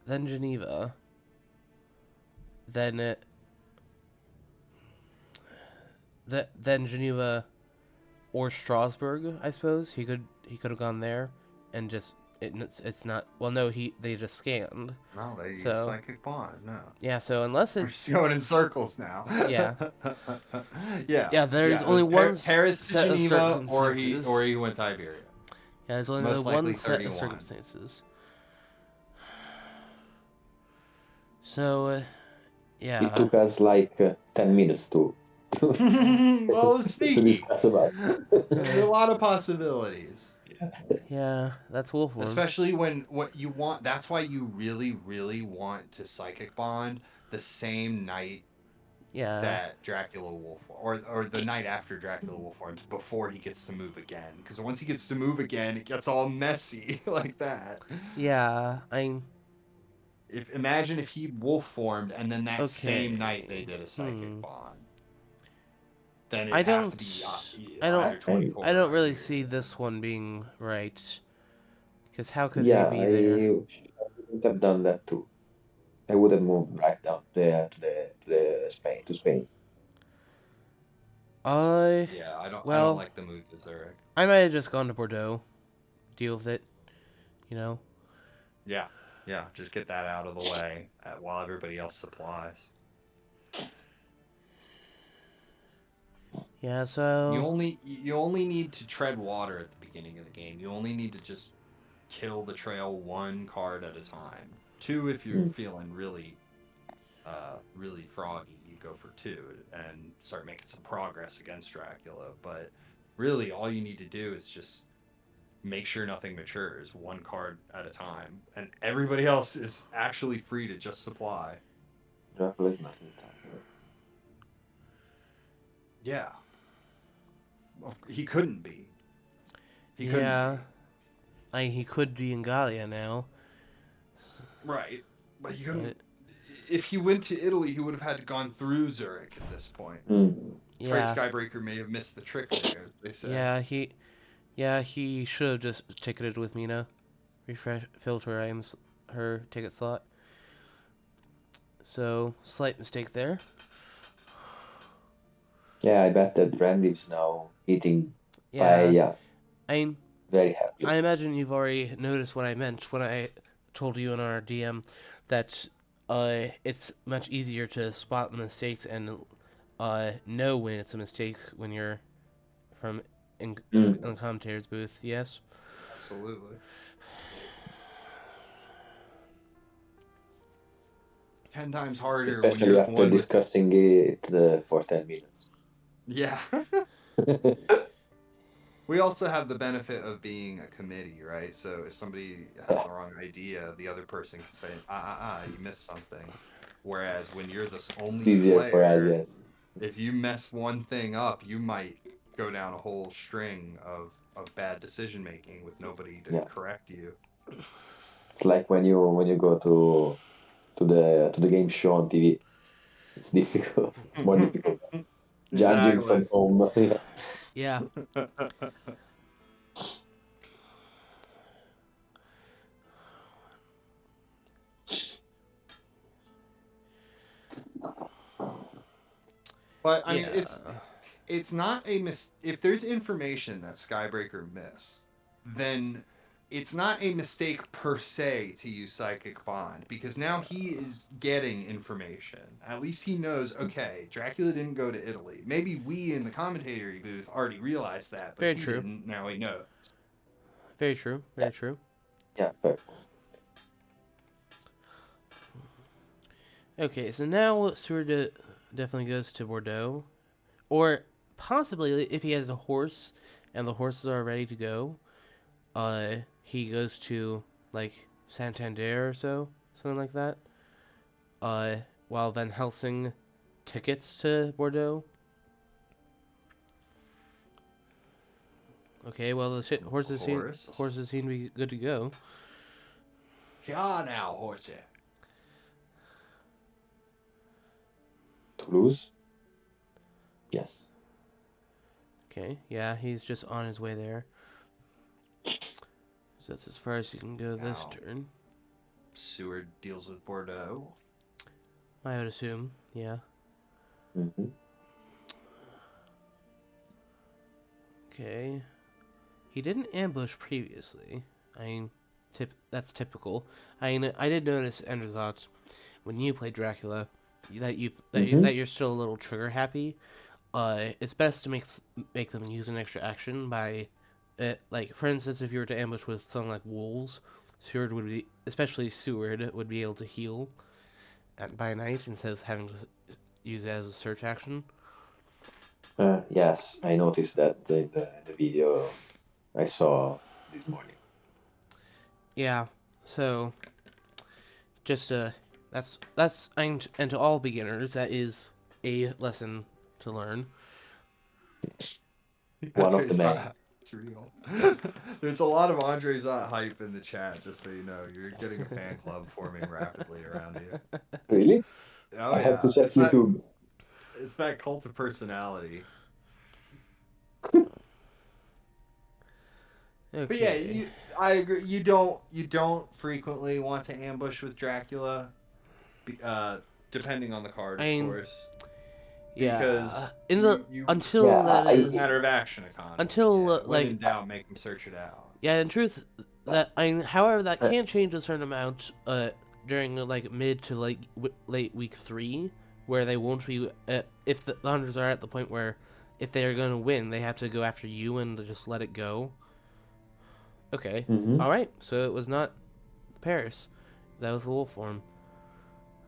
Geneva, then Geneva or Strasbourg, I suppose he could have gone there, and just it's not well no they just scanned. No, they use So- psychic bond. No. Yeah, so unless We're it's just going in circles now. Yeah. Yeah. Yeah, there's it only was one Paris to set of Geneva, or circumstances. he went to Iberia. Yeah, there's only Most one likely set 31. of circumstances. So, It Yeah. took us like 10 minutes to Well, to sneaky. discuss about. There's a lot of possibilities. Yeah, that's wolf form. Especially when what you want, that's why you really, really want to psychic bond the same night Yeah. that Dracula will or the night after Dracula will forms before he gets to move again. Because once he gets to move again, it gets all messy like that. Yeah. If imagine if he wolf formed and then that same night they Okay. did a psychic bond, then I it'd have to don't. be I don't. either I 24 don't or a really year. see this one being right. Because how could they Yeah, be there? I wouldn't have done that too. I would have moved right down there to Spain. I. Yeah, I don't Well, like the move to Zurich. I might have just gone to Bordeaux. Deal with it. You know. Yeah, yeah, just get that out of the way while everybody else supplies. Yeah. You So. only you only need to tread water at the beginning of the game. You only need to just kill the trail one card at a time. Two if you're Mm. feeling really froggy, you go for two and start making some progress against Dracula. But really all you need to do is just make sure nothing matures one card at a time. And everybody else is actually free to just supply. Dracula is not in time. Yeah. He couldn't be. He couldn't Yeah. be. He could be in Gallia now. Right. But he couldn't. But If he went to Italy, he would have had to gone through Zurich at this point. Mm. Afraid yeah. Skybreaker may have missed the trick there, as they say. Yeah. He should have just ticketed with Mina. Refresh filter items her ticket slot. So slight mistake there. Yeah, I bet that Randiv's now eating Yeah. paella I mean, very happily. I imagine you've already noticed what I meant when I told you in our DM that it's much easier to spot mistakes and know when it's a mistake when you're from in the commentator's booth. Yes. Absolutely. 10 times harder when Especially you're the after one with. discussing it for 10 minutes. Yeah. We also have the benefit of being a committee, right? So if somebody has the wrong idea, the other person can say, you missed something. Whereas when you're the It's only easier for us, player, yes. if you mess one thing up, you might go down a whole string of bad decision making with nobody to Yeah. correct you. It's like when you go to the game show on TV. It's difficult. It's more difficult. Judging Exactly. from home. Yeah. Yeah. But I mean, Yeah. it's not a if there's information that Skybreaker missed, then it's not a mistake per se to use Psychic Bond because now he is getting information. At least he knows, okay, Dracula didn't go to Italy. Maybe we in the commentary booth already realized that, but Very he true. didn't. Now he knows. Very true. Very true. Yeah, fair point. Okay, so now Seward definitely goes to Bordeaux. Or possibly if he has a horse and the horses are ready to go, he goes to like Santander or something like that. While Van Helsing tickets to Bordeaux. Okay, well the horses seem to be good to go. Yeah, now, horsey. Toulouse? Yes. Okay, yeah, he's just on his way there. So that's as far as you can go this Now. turn. Seward deals with Bordeaux. I would assume, yeah. Mm-hmm. Okay. He didn't ambush previously. I mean, that's typical. I mean, I did notice, Enderzot, when you play Dracula, that you're still a little trigger happy. It's best to make them use an extra action by, like for instance, if you were to ambush with something like wolves, especially Seward would be able to heal, by night instead of having to use it as a search action. Yes, I noticed that in the video I saw this morning. Yeah. So just that's and to all beginners that is a lesson to learn. One of the Andre's not many. it's real. There's a lot of Andre's not hype in the chat, just so you know. You're getting a fan club forming rapidly around you. Really? Oh I have to yeah. check YouTube. It's that cult of personality. But yeah, Okay. I agree. You don't frequently want to ambush with Dracula, depending on the card, I of mean, course, because yeah. In the Yeah, until that it's a is matter of action economy. until Yeah, when in like doubt, make them search it out. yeah. In truth, that however that I, can change a certain amount during like mid to like late week 3, where they won't be if the hunters are at the point where if they are going to win, they have to go after you and just let it go. Okay. Mhm. All right. So it was not Paris. That was the wolf form.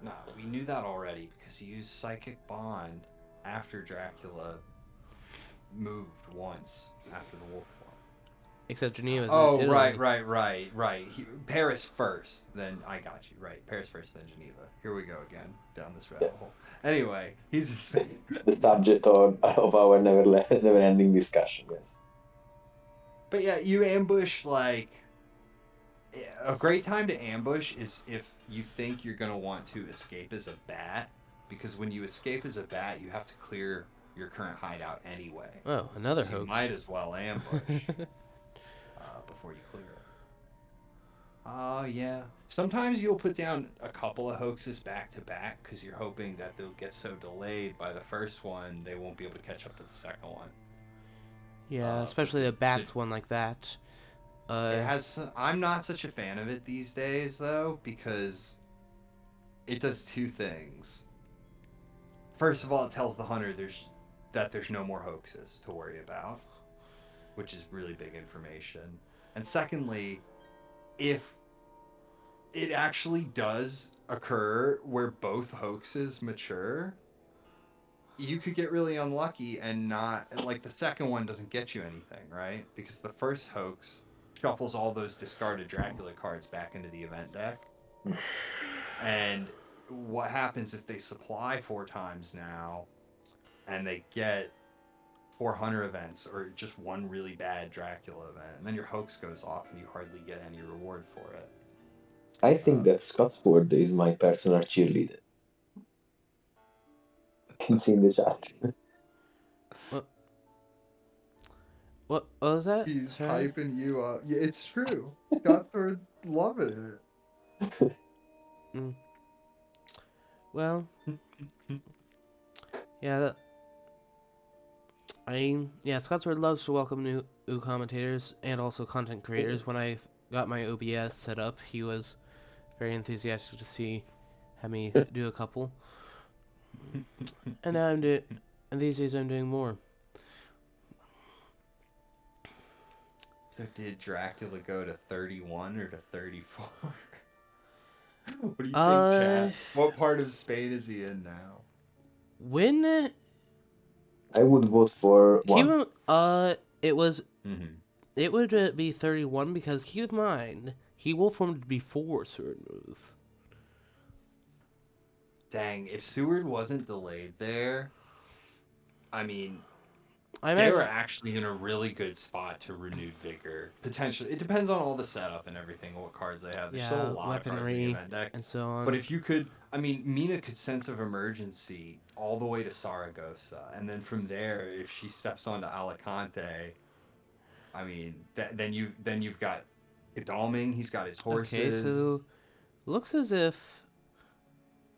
No, we knew that already because he used Psychic Bond after Dracula moved once after the wolf form. Except Geneva's in Oh, Italy. right. Paris first, then I got you. Right, Paris first, then Geneva. Here we go again, down this Yeah. rabbit hole. Anyway, he's a Spain. The subject of our never-ending discussion. Yes. But yeah, you ambush like a great time to ambush is if you think you're gonna want to escape as a bat, because when you escape as a bat, you have to clear your current hideout anyway. Oh, another So you hoax. might as well ambush before you clear it. Oh, yeah. Sometimes you'll put down a couple of hoaxes back to back because you're hoping that they'll get so delayed by the first one they won't be able to catch up to the second one. Yeah, especially a bats one like that. It has. I'm not such a fan of it these days though because it does two things. First of all, it tells the hunter there's no more hoaxes to worry about, which is really big information. And secondly, if it actually does occur where both hoaxes mature, you could get really unlucky and not like the second one doesn't get you anything, right? Because the first hoax shuffles all those discarded Dracula cards back into the event deck. And what happens if they supply 4 times now and they get 400 events or just one really bad Dracula event, and then your hoax goes off and you hardly get any reward for it. I think that Scotsford is my personal cheerleader. I can see in the chat. What was that? He's Sorry? hyping you up. Yeah, it's true. Scottford loving Mm. Well, yeah, Scottsword loves to welcome new commentators and also content creators. When I got my OBS set up, he was very enthusiastic to have me do a couple. And now and these days I'm doing more. So did Dracula go to 31 or to 34? What do you think, chat? What part of Spain is he in now? When I would vote for he one. it was Mm-hmm. it would be 31 because keep in mind he will formed before Sword Move. Dang, if Seward wasn't delayed there, I mean, I they were imagine, actually in a really good spot to renewed vigor. Potentially, it depends on all the setup and everything, what cards they have. There's still a lot of cards in the weaponry event deck. and so on. But if you could, I mean, Mina could sense of emergency all the way to Saragossa, and then from there, if she steps onto Alicante, I mean, then you've got Godalming. He's got his horses. Okay, so looks as if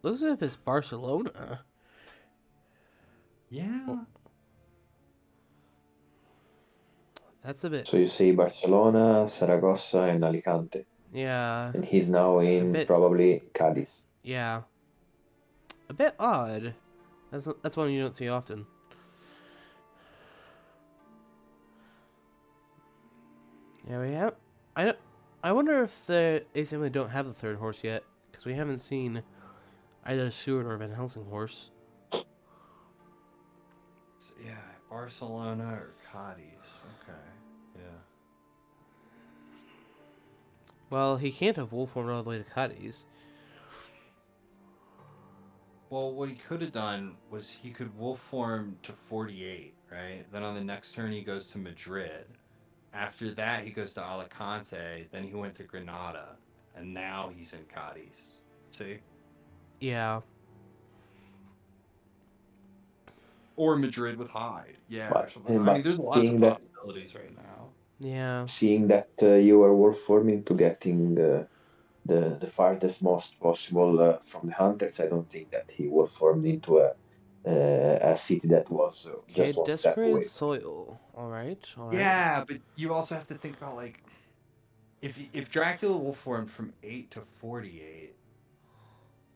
it's Barcelona. Yeah. Well, that's a bit. So you say Barcelona, Saragossa, and Alicante. Yeah. And he's now in bit- probably Cadiz. Yeah. A bit odd. That's one you don't see often. Yeah, we have. I wonder if they simply don't have the third horse yet because we haven't seen either Seward or Van Helsing horse. So, yeah, Barcelona or Cadiz. Okay, yeah. Well, he can't have wolf formed all the way to Cadiz. Well, what he could have done was he could wolf form to 48, right? Then on the next turn he goes to Madrid. After that he goes to Alicante. Then he went to Granada, and now he's in Cadiz. See? Yeah. Or Madrid with Hyde. Yeah, or But, something. I mean, but there's lots of seeing that possibilities right now. Yeah. you are wolf forming to getting the farthest most possible from the hunters, I don't think that he wolf formed into a city that was Okay, just one step desecrated away. soil. Alright, alright. Yeah, but you also have to think about, like, if Dracula wolf formed from 8 to 48,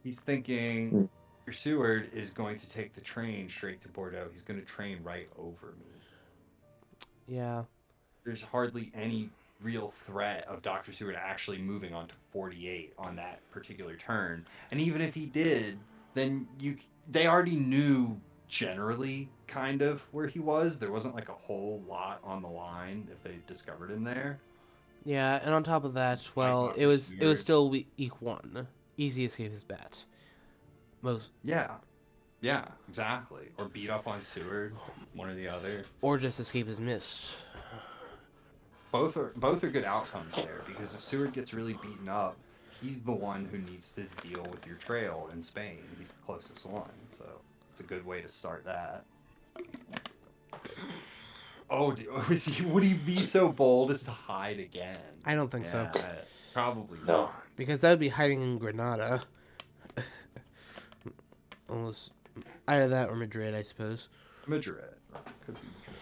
he's thinking Mm. your Seward is going to take the train straight to Bordeaux. He's going to train right over me. Yeah. There's hardly any real threat of Dr. Seward actually moving on to 48 on that particular turn. And even if he did, then they already knew generally kind of where he was. There wasn't like a whole lot on the line if they discovered him there. Yeah, and on top of that, Fight well, Dr. it was Seward. still week 1. Easy escape is bat. Most Yeah, exactly. Or beat up on Seward, one or the other. or just escape is missed. Both are good outcomes there, because if Seward gets really beaten up, he's the one who needs to deal with your trail in Spain. He's the closest one, so it's a good way to start that. Oh, would he be so bold as to hide again? I don't think so. Probably No. not. Because that would be hiding in Granada. Almost either that or Madrid, I suppose. Madrid. Could be Madrid.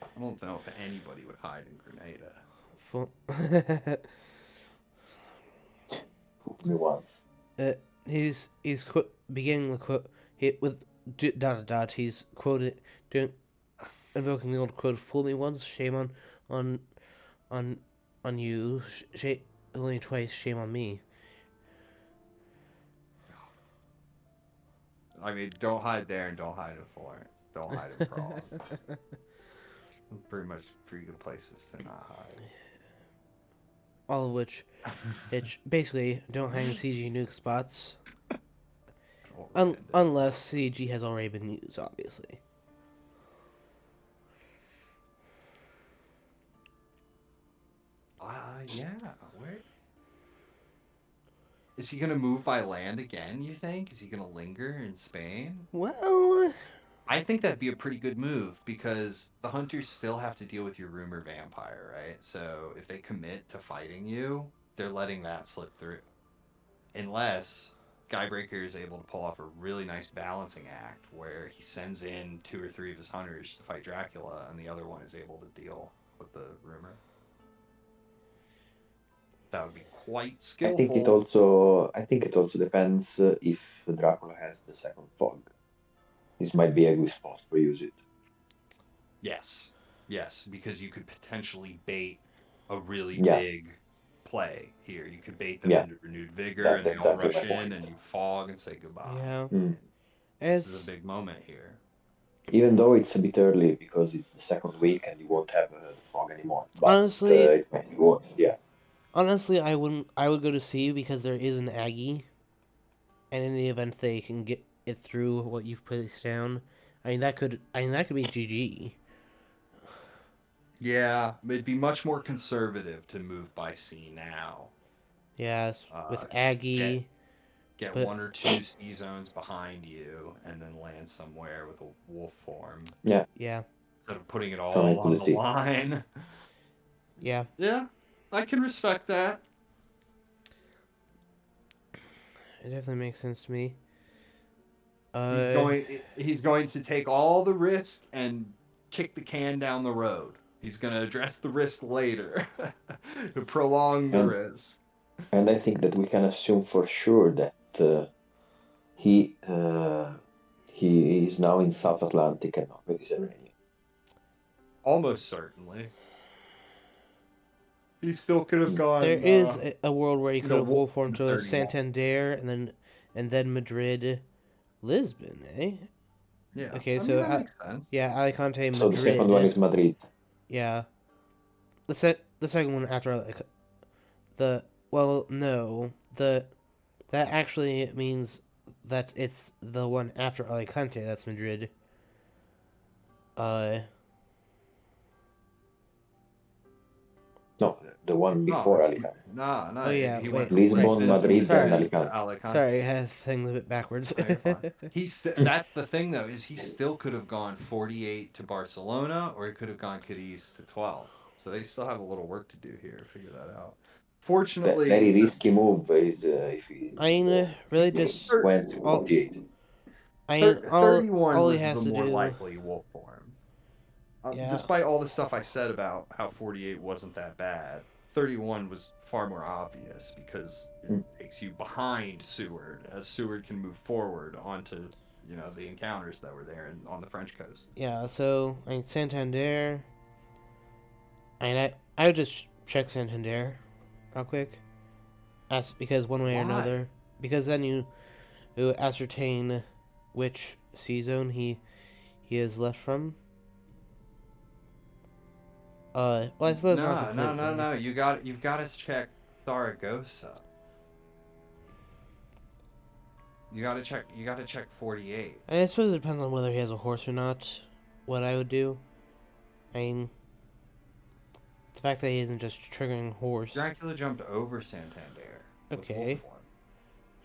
I don't know if anybody would hide in Grenada. Full. Fooled me once. He's beginning the quote with ... He's quoted invoking the old quote: "Fool me once, shame on you. Only twice, shame on me." I mean, don't hide there and don't hide in Florence. Don't hide in Prague. Pretty much pretty good places to not hide. All of which, basically don't hide in CG nuke spots. Unless CG has already been used, obviously. Yeah. Where is he gonna move by land again? You think? Is he gonna linger in Spain? Well, I think that'd be a pretty good move, because the hunters still have to deal with your rumor vampire, right? So if they commit to fighting you, they're letting that slip through. Unless Skybreaker is able to pull off a really nice balancing act where he sends in 2 or 3 of his hunters to fight Dracula, and the other one is able to deal with the rumor. That would be quite skillful. I think it also depends if Dracula has the second fog. This might be a good spot for use it. Yes, because you could potentially bait a really big play here. You could bait them into renewed vigor, and they all rush in, and you fog and say goodbye. Yeah. This is a big moment here. Even though it's a bit early because it's the second week and you won't have the fog anymore. But, honestly, it might be worth, honestly, I would go to see, because there is an Aggie, and in the event they can get it through what you've placed down, that could be GG. Yeah, it'd be much more conservative to move by sea now. Yes, with Aggie. Get 1 or 2 sea zones behind you, and then land somewhere with a wolf form. Yeah. Instead of putting it all on the line. Yeah. Yeah, I can respect that. It definitely makes sense to me. He's going to take all the risk and kick the can down the road. He's going to address the risk later to prolong the risk. And I think that we can assume for sure that he is now in South Atlantic and not Mediterranean. Almost certainly. He still could have gone. There is a world where he could have wolf formed to Santander and then and then Madrid, Lisbon, eh? Yeah. Okay, I so mean, that makes sense. yeah, Alicante, So the second one Madrid. is Madrid. Yeah, the second one after the well, no, that actually means that it's the one after Alicante that's Madrid. Uh, No, the one No, before Alicante. no. oh yeah, He wait, went right. Lisbon, Madrid, then Sorry, Alicante. Alicante. sorry, I had things a bit backwards. No, you're fine. That's the thing though, is he still could have gone 48 to Barcelona, or he could have gone Cadiz to 12. So they still have a little work to do here to figure that out. Very Fortunately, risky move is if he I mean, really, just went all. 48. I mean, 31 all he was has the to more do. likely wolf for him. Yeah, Despite all the stuff I said about how 48 wasn't that bad, 31 was far more obvious because it Mm. takes you behind Seward, as Seward can move forward onto, the encounters that were there on the French coast. yeah. So I mean, Santander. I would just check Santander, real quick. Because one way or Why? another, because then you ascertain which C zone he is left from. Well, I suppose not completely. No. You've got to check Zaragoza. You got to check 48. And I suppose it depends on whether he has a horse or not. What I would do, I mean, the fact that he isn't just triggering horse. Dracula jumped over Santander. Okay.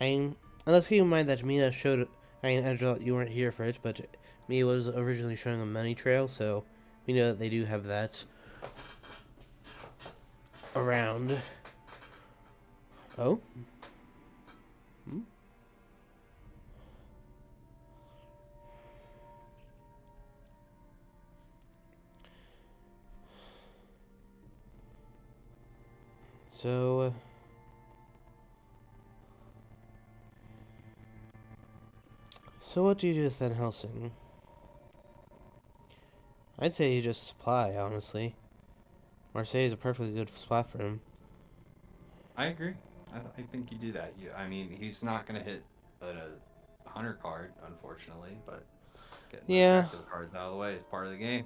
I mean, and let's keep in mind that Mina showed. I mean, Angela, you weren't here for it, but Mina was originally showing a money trail, so we know that they do have that around. Oh? Hmm? So, what do you do with Van Helsing? I'd say you just supply, honestly. Marseille is a perfectly good spot for him. I agree. I think you do that. I mean, he's not going to hit a hunter card, unfortunately, but getting those Dracula cards out of the way is part of the game.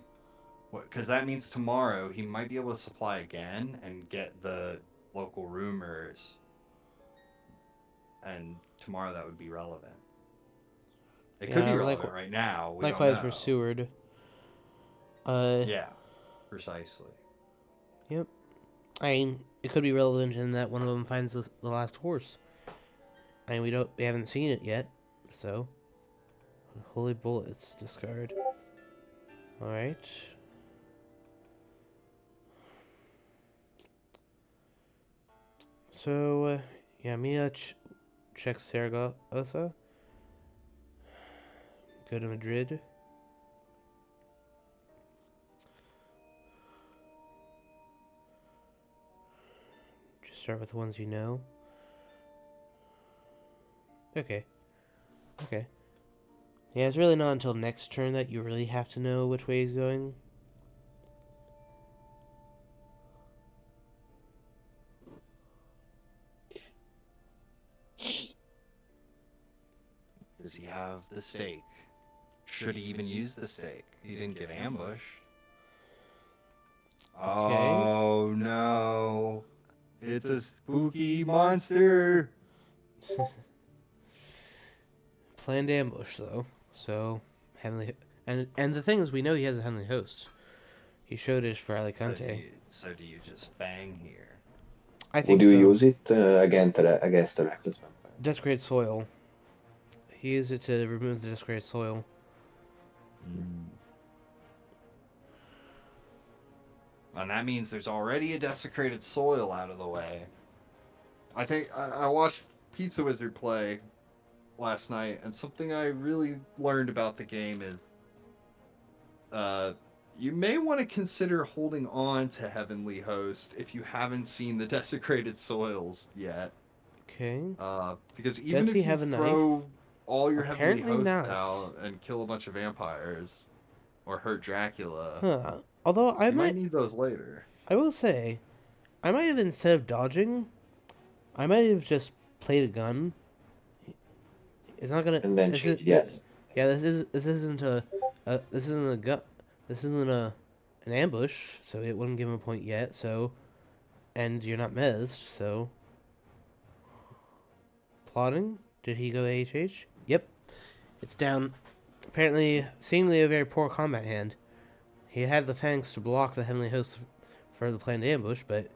Because that means tomorrow he might be able to supply again and get the local rumors, and tomorrow that would be relevant. It could be relevant right now. We likewise don't know. for Seward. Yeah, precisely. Yep. I mean, it could be relevant in that one of them finds the last horse. I mean, we haven't seen it yet, so holy bullets, discard. All right. So, yeah, Mia checks Saragossa. Go to Madrid. Just start with the ones you know. Okay. Yeah, it's really not until next turn that you really have to know which way he's going. Does he have the stake? Should he even use the stake? He didn't get ambushed. Okay. Oh no. It's a spooky monster. Planned ambush though. So heavenly and the thing is, we know he has a heavenly host. He showed it for Alicante. So do you just bang here? I think Would you so. use it against the Reckless Vampire? Desecrated soil. He used it to remove the desecrated soil. And that means there's already a desecrated soil out of the way. I think I watched Pizza Wizard play last night, and something I really learned about the game is you may want to consider holding on to Heavenly Host if you haven't seen the desecrated soils yet. Okay. Because even Does if he you have a throw all your Apparently Heavenly Hosts not. out and kill a bunch of vampires or hurt Dracula, Huh. Although I you might might need those later. I will say, I might have, instead of dodging, I might have just played a gun. It's not gonna. and then This change. is. Yes. Yeah. This isn't a gut. This isn't an ambush. So it wouldn't give him a point yet. So, and you're not mezzed. So, plotting. Did he go AHH? Yep. It's down. Apparently, seemingly a very poor combat hand. He had the fangs to block the heavenly host for the planned ambush, but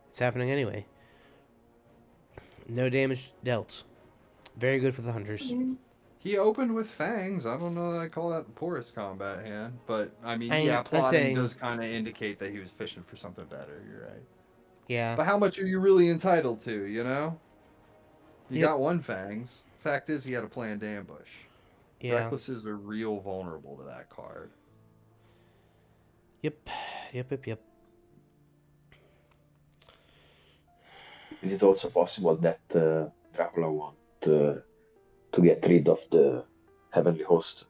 it's happening anyway. No damage dealt. Very good for the hunters. He opened with fangs. I don't know that I call that the poorest combat hand, but I mean, I'm yeah, not plotting saying. does kind of indicate that he was fishing for something better. You're right. Yeah. But how much are you really entitled to? You know, you Yep. got one fangs. Fact is, he had a planned ambush. Yeah. Recklesses are real vulnerable to that card. Yep. Yep. It is also possible that Dracula want to get rid of the heavenly host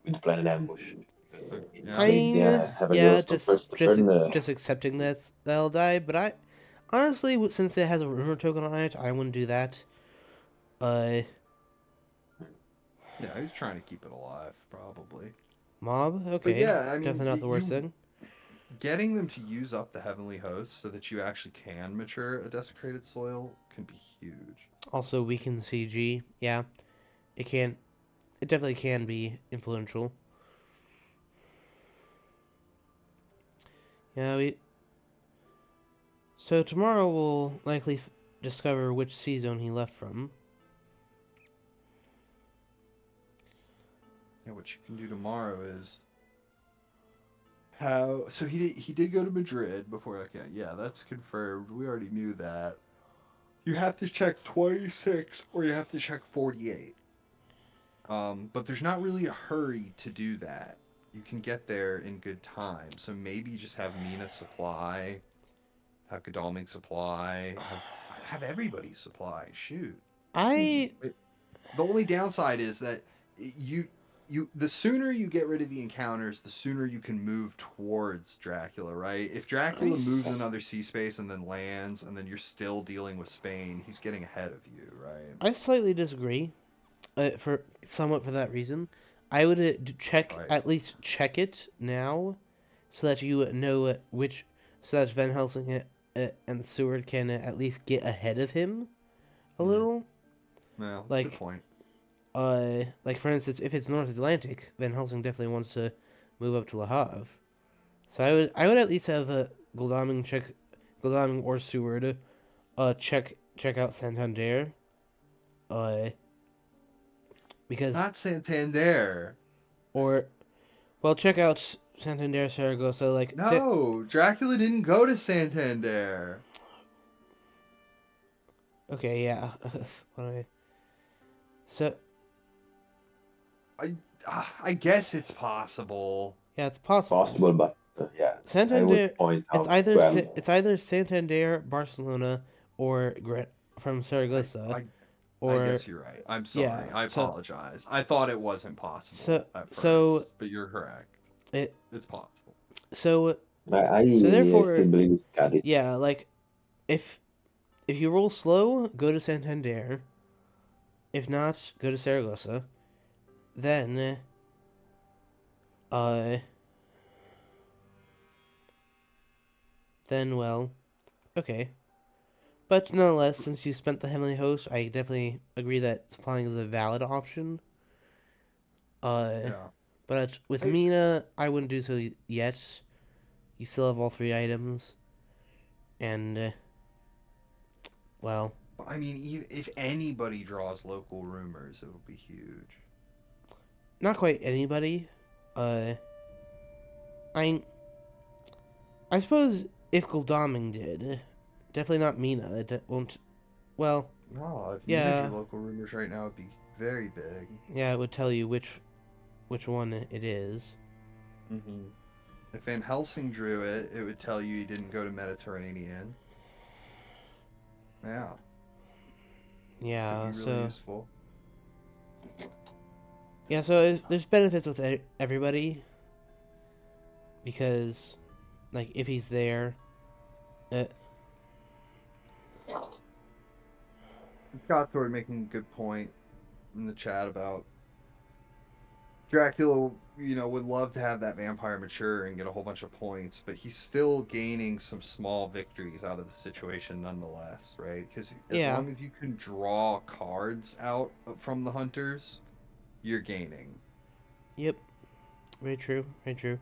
with planned ambush. Yeah. I Made mean, the heavenly yeah, host on first turn. just accepting that they'll die. But I honestly, since it has a rumor token on it, I wouldn't do that. Yeah, he's trying to keep it alive, probably. Mob. But Okay. yeah, I mean, Definitely not the worst thing. getting them to use up the heavenly host so that you actually can mature a desecrated soil can be huge. Also, weaken CG. Yeah, it can. It definitely can be influential. Yeah, we. So tomorrow we'll likely discover which C zone he left from. Yeah, what you can do tomorrow is how. So he did go to Madrid before. Okay, yeah, that's confirmed. We already knew that. You have to check 26 or you have to check 48. But there's not really a hurry to do that. You can get there in good time. So maybe just have Mina supply, have Godalming supply, have everybody supply. Shoot. I The only downside is that the sooner you get rid of the encounters, the sooner you can move towards Dracula, right? If Dracula moves another sea space and then lands, and then you're still dealing with Spain, he's getting ahead of you, right? I slightly disagree. For somewhat for that reason, I would Right. at least check it now, so that you know so that Van Helsing and Seward can at least get ahead of him a little. Well, Like, good point. like for instance, if it's North Atlantic, Van Helsing definitely wants to move up to Le Havre. So I would at least have Godalming or Seward, check out Santander, uh, because Not Santander. or well check out Santander Saragossa like No, Dracula didn't go to Santander. okay yeah so I guess it's possible. yeah it's possible. Possible, but yeah, I Santander would point out well. it's either Santander, Barcelona, or from I, Saragossa, I I or guess you're right. I'm sorry. yeah. I So apologize. I thought it wasn't possible at so first, but you're correct. it It's possible. so I therefore still believe that it. yeah like if you roll slow, go to Santander. If not, go to Saragossa. Then uh then well okay. But nonetheless, since you spent the Heavenly Host, I definitely agree that supplying is a valid option. Yeah. But with I, Mina, I wouldn't do so yet. You still have all 3 items, and well, I mean, if anybody draws local rumors, it will be huge. not quite anybody. I I suppose if Gul'daming did, definitely not Mina. It won't. Well, No, if yeah, Mina drew local rumors right now, it'd be very big. yeah, it would tell you which one it is. Mm-hmm. If Van Helsing drew it, it would tell you he didn't go to Mediterranean. Yeah. Yeah, Could be really useful. yeah, so there's benefits with everybody because, like, if he's there, Scott's already making a good point. in the chat about Dracula, would love to have that vampire mature and get a whole bunch of points, but he's still gaining some small victories out of the situation nonetheless, right? Because as Yeah. long as you can draw cards out from the hunters, you're gaining. Yep. Very true. Very true.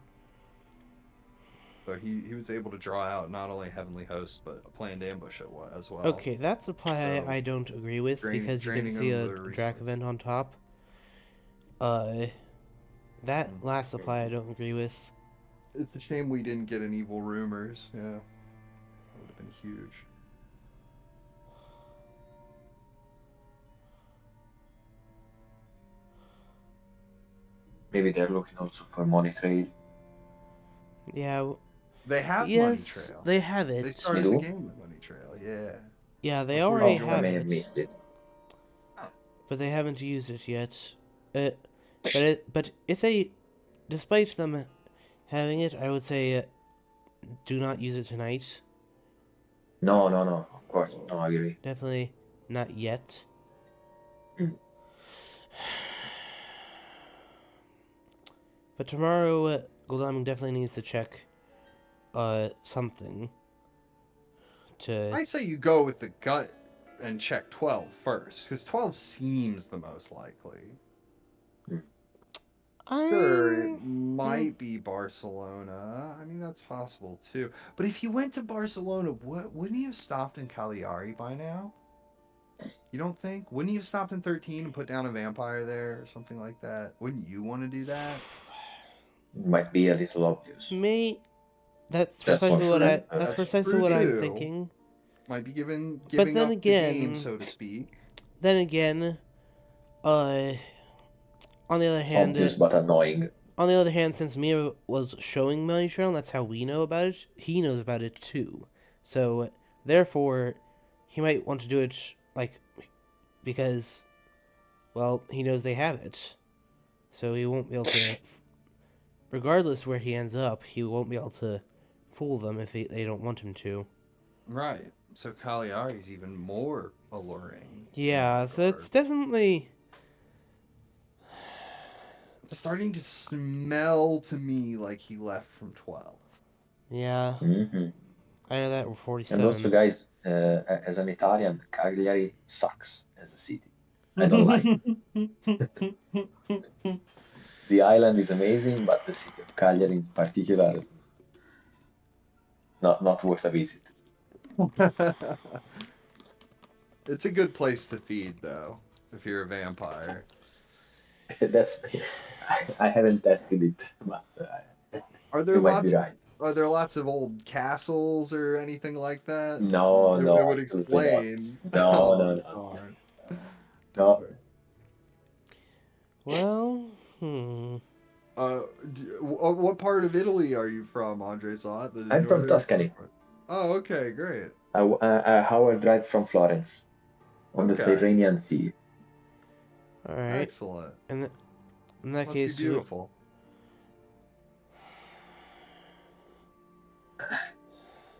So he was able to draw out not only Heavenly Host, but a planned ambush as well. Okay, that supply So, I don't agree with because you can draining see of a the Drac resource. event on top. That last supply I don't agree with. It's a shame we didn't get an Evil Rumors. Yeah, that would have been huge. Maybe they're looking also for money trade. Yeah. They have Yes, Money Trail. they have They it. started They the do? game with Money Trail. Yeah. Yeah, they Before already you I have may joined. have it, missed it. but they haven't used it yet. But if they, despite them having it, I would say do not use it tonight. No, of course. No, I agree. Definitely not yet. Mm. But tomorrow, Goldaming definitely needs to check something to. I say you go with the gut and check 12 first, because 12 seems the most likely. Sure, it might be Barcelona. I mean, that's possible too. But if you went to Barcelona, wouldn't you have stopped in Cagliari by now? You don't think? Wouldn't you have stopped in 13 and put down a vampire there or something like that? Wouldn't you want to do that? Might be a little obvious. That's That's precisely what true. That's That's precisely true what I'm too. thinking. Might be giving then up the game, again- so to speak. Then again, on the other hand, Obvious but annoying. on the other hand, since Mia was showing Money Trail, and that's how we know about it, he knows about it too. So, therefore, he might want to do it, because, well, he knows they have it. So he won't be able to, regardless where he ends up, he won't be able to fool them if they don't want him to. Right. So Cagliari's even more alluring. Yeah, so it's definitely... It's starting to smell to me like he left from 12. Yeah. Mm-hmm. I know that we're 47. And also, guys, as an Italian, Cagliari sucks as a city. I don't like it. The island is amazing, but the city of Cagliari in particular is not worth a visit. It's a good place to feed, though, if you're a vampire. That's I haven't tested it, but Are there you might be right. Are there lots of old castles or anything like that? No, It would absolutely not. explain. No. Darn. No. Well, What part of Italy are you from, Andre Slot? I'm from Tuscany. Oh, okay, great. A hour drive from Florence, on the Okay. Tyrrhenian Sea. all right. Excellent. In that Must case, be beautiful.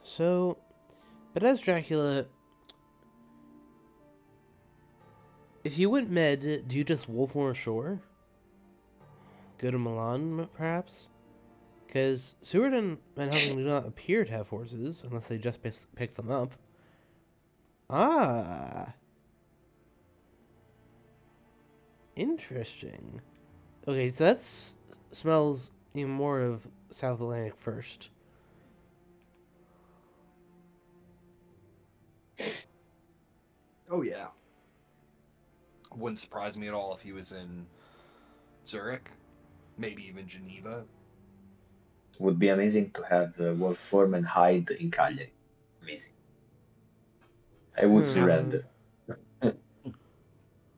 So, but as Dracula, if you went med, do you just wolf more ashore? Go to Milan, perhaps? Because Seward and Van Helsing do not appear to have horses, unless they just pick them up. Ah! Interesting. Okay, so that smells even more of South Atlantic first. Oh, yeah. Wouldn't surprise me at all if he was in Zurich, maybe even Geneva. Would be amazing to have Wolf Form and hide in Cagliari. Amazing. I would surrender.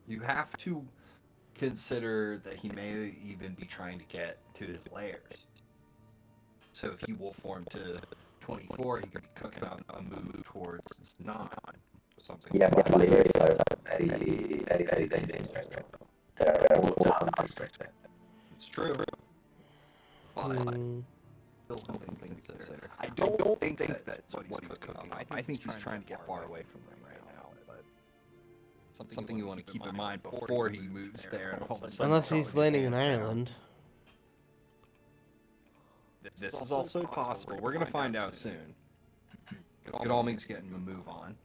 You have to consider that he may even be trying to get to his lairs. So if he will form to 24, he could be cooking up a move towards 9 or something. Yeah, but layers are very, very, very dangerous. There are wolves hunters. It's true. But still something to consider. I don't think that's what he's cooking up. I think he's trying to get far away from them right now. But something you want to keep in mind before he moves there and all of a sudden Unless throw he's the landing in hands down. Ireland. This is also possible. We're gonna find out soon. Godalming's getting a move on.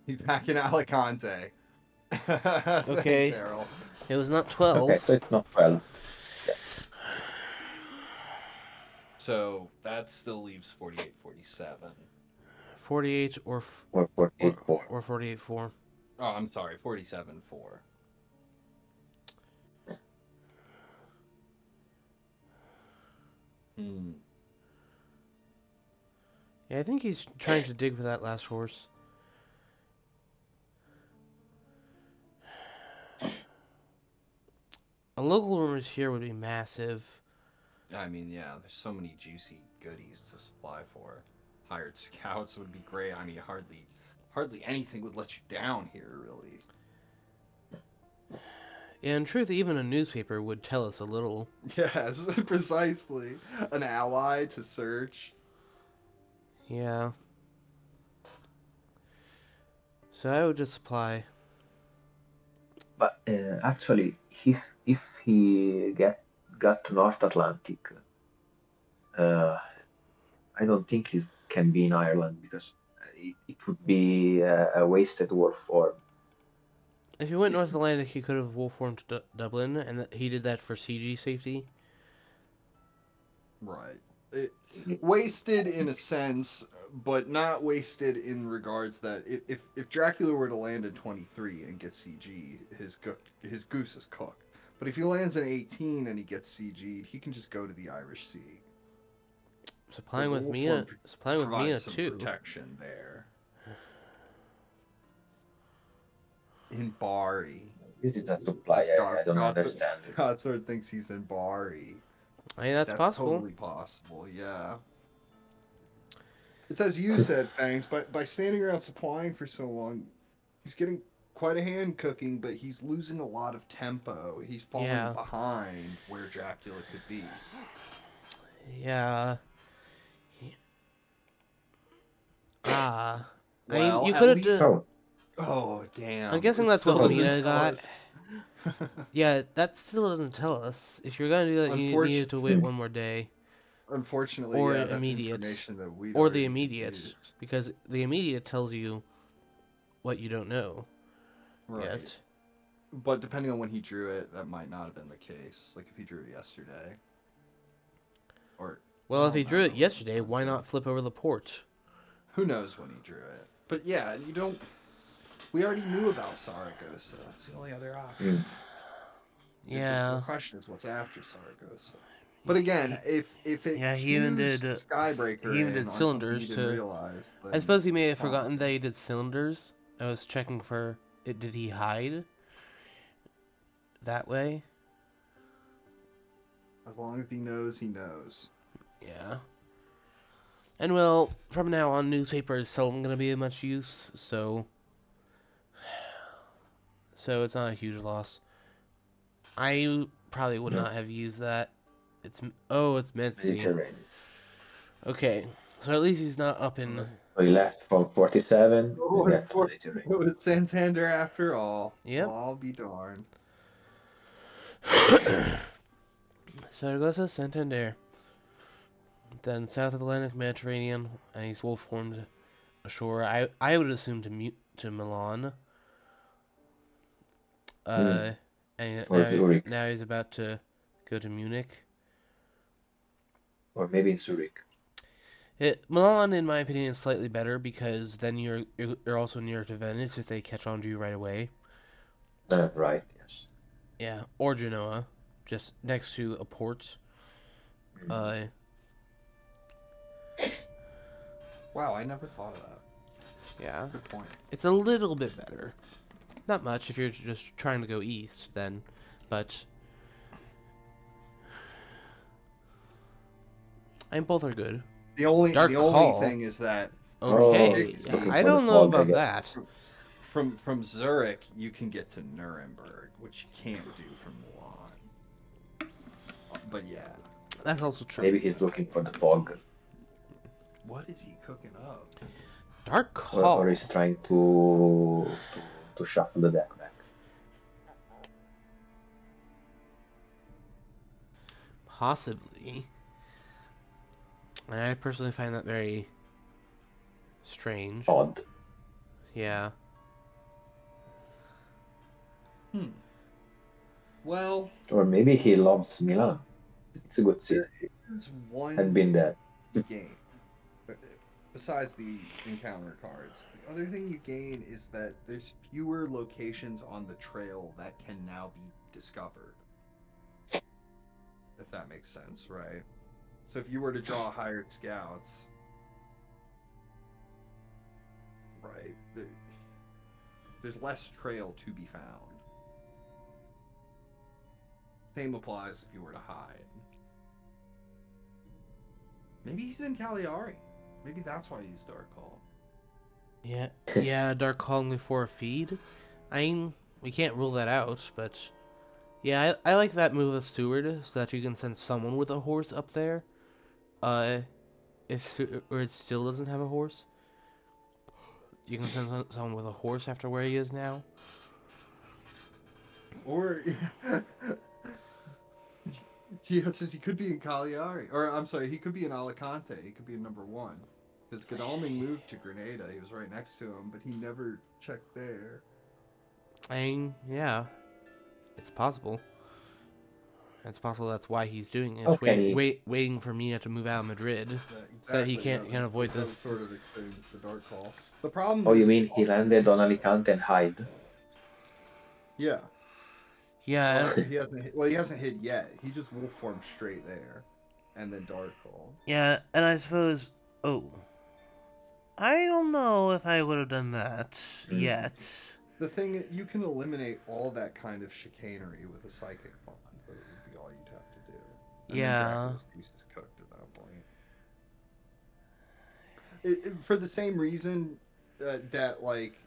He's back in Alicante. Okay. Thanks, Errol. It was not 12. Okay, so it's not 12. So that still leaves 48, 47. 48 or Or 48, 4. or 48 4. Oh, I'm sorry, 47, 4. Hmm. Yeah, I think he's trying to dig for that last horse. A local rumors here would be massive. I mean, yeah, there's so many juicy goodies to supply for. Hired scouts would be great. I mean, hardly anything would let you down here, really. Yeah, in truth, even a newspaper would tell us a little. Yes, precisely. An ally to search. Yeah. So I would just supply. But actually, if he got to North Atlantic, I don't think he can be in Ireland because it would be a wasted war form. If he went North Atlantic, he could have wolf formed to Dublin, and he did that for CG safety. Right. Wasted in a sense, but not wasted in regards that if Dracula were to land in 23 and get CG, his goose is cooked. But if he lands in 18 and he gets CG'd, he can just go to the Irish Sea. Supplying The with wolf Mina, form supplying with Mina provides some too. protection there. In Bari. This is a supply. I don't understand. Cotsword thinks he's in Bari. I mean, that's possible. Totally possible, yeah. It's as you said, Fangs, by standing around supplying for so long, he's getting quite a hand cooking, but he's losing a lot of tempo. He's falling behind where Dracula could be. Yeah. Ah. Well, I mean, you at could have least... done... Oh, damn. I'm guessing It that's still what doesn't Mina tell got. us. Yeah, that still doesn't tell us. If you're gonna do that, you needed to wait one more day. Unfortunately, Or yeah, that's immediate. information that we Or the immediate. Because the immediate tells you what you don't know yet. But depending on when he drew it, that might not have been the case. Like if he drew it yesterday. Or well, if he drew it yesterday, why not flip over the port? Who knows when he drew it? But yeah, you don't. We already knew about Saragossa. It's the only other option. Yeah. The question is, what's after Saragossa? But again, if it he even did Skybreaker, he even did cylinders to. Realize, I suppose he may have forgotten that he did cylinders. I was checking for it. Did he hide that way? As long as he knows, he knows. Yeah. And well, from now on, newspaper is seldom going to be of much use, so it's not a huge loss. I probably would not have used that. It's Metzi. Okay, so at least he's not up in. So he left from 47. It was Santander after all. Yep. I'll be darned. Saragossa, Santander. Then South Atlantic, Mediterranean, and he's wolf formed ashore. I would assume to Milan. And now he's about to go to Munich. Or maybe in Zurich. Milan, in my opinion, is slightly better because then you're also near to Venice if they catch on to you right away. Right, yes. Yeah, or Genoa, just next to a port. Wow, I never thought of that. Yeah. Good point. It's a little bit better. Not much if you're just trying to go east, then. But I mean, both are good. The only thing is that okay, I don't know about that. From Zurich, you can get to Nuremberg, which you can't do from Milan. But yeah, that's also true. Maybe he's looking for the fog. What is he cooking up? Dark Or Call. he's trying to shuffle the deck back. Possibly. I personally find that very strange. Odd. Yeah. Well, Or maybe he loves Milan. It's a good city. there is one I've been there. game besides the encounter cards. The other thing you gain is that there's fewer locations on the trail that can now be discovered. If that makes sense, right? So if you were to draw hired scouts, right, there's less trail to be found. Same applies if you were to hide. Maybe he's in Cagliari. Maybe that's why he's Dark Call. Yeah. Yeah, Dark Call only for a feed. I mean, we can't rule that out, but yeah, I like that move of Steward so that you can send someone with a horse up there. If or it still doesn't have a horse, you can send someone with a horse after where he is now. Or he says he could be in Cagliari, or I'm sorry, he could be in Alicante. He could be in number one because Godalming moved to Grenada. He was right next to him, but he never checked there. I mean, yeah, it's possible. It's possible that's why he's doing it. Okay. Waiting for Mina to move out of Madrid, Exactly, so that he yeah, can't avoid that was this. sort of explains the Dark Call. The problem Oh, you is, mean he landed on Alicante and hide? yeah, Yeah, he hasn't. Well, he hasn't hit yet. He just wolf formed straight there, and then Dark Call. yeah, and I suppose. Oh, I don't know if I would have done that yet. The thing, you can eliminate all that kind of chicanery with a psychic bond, but it would be all you'd have to do. And then Yeah. Dracula's goose is cooked at that point. For the same reason that, like,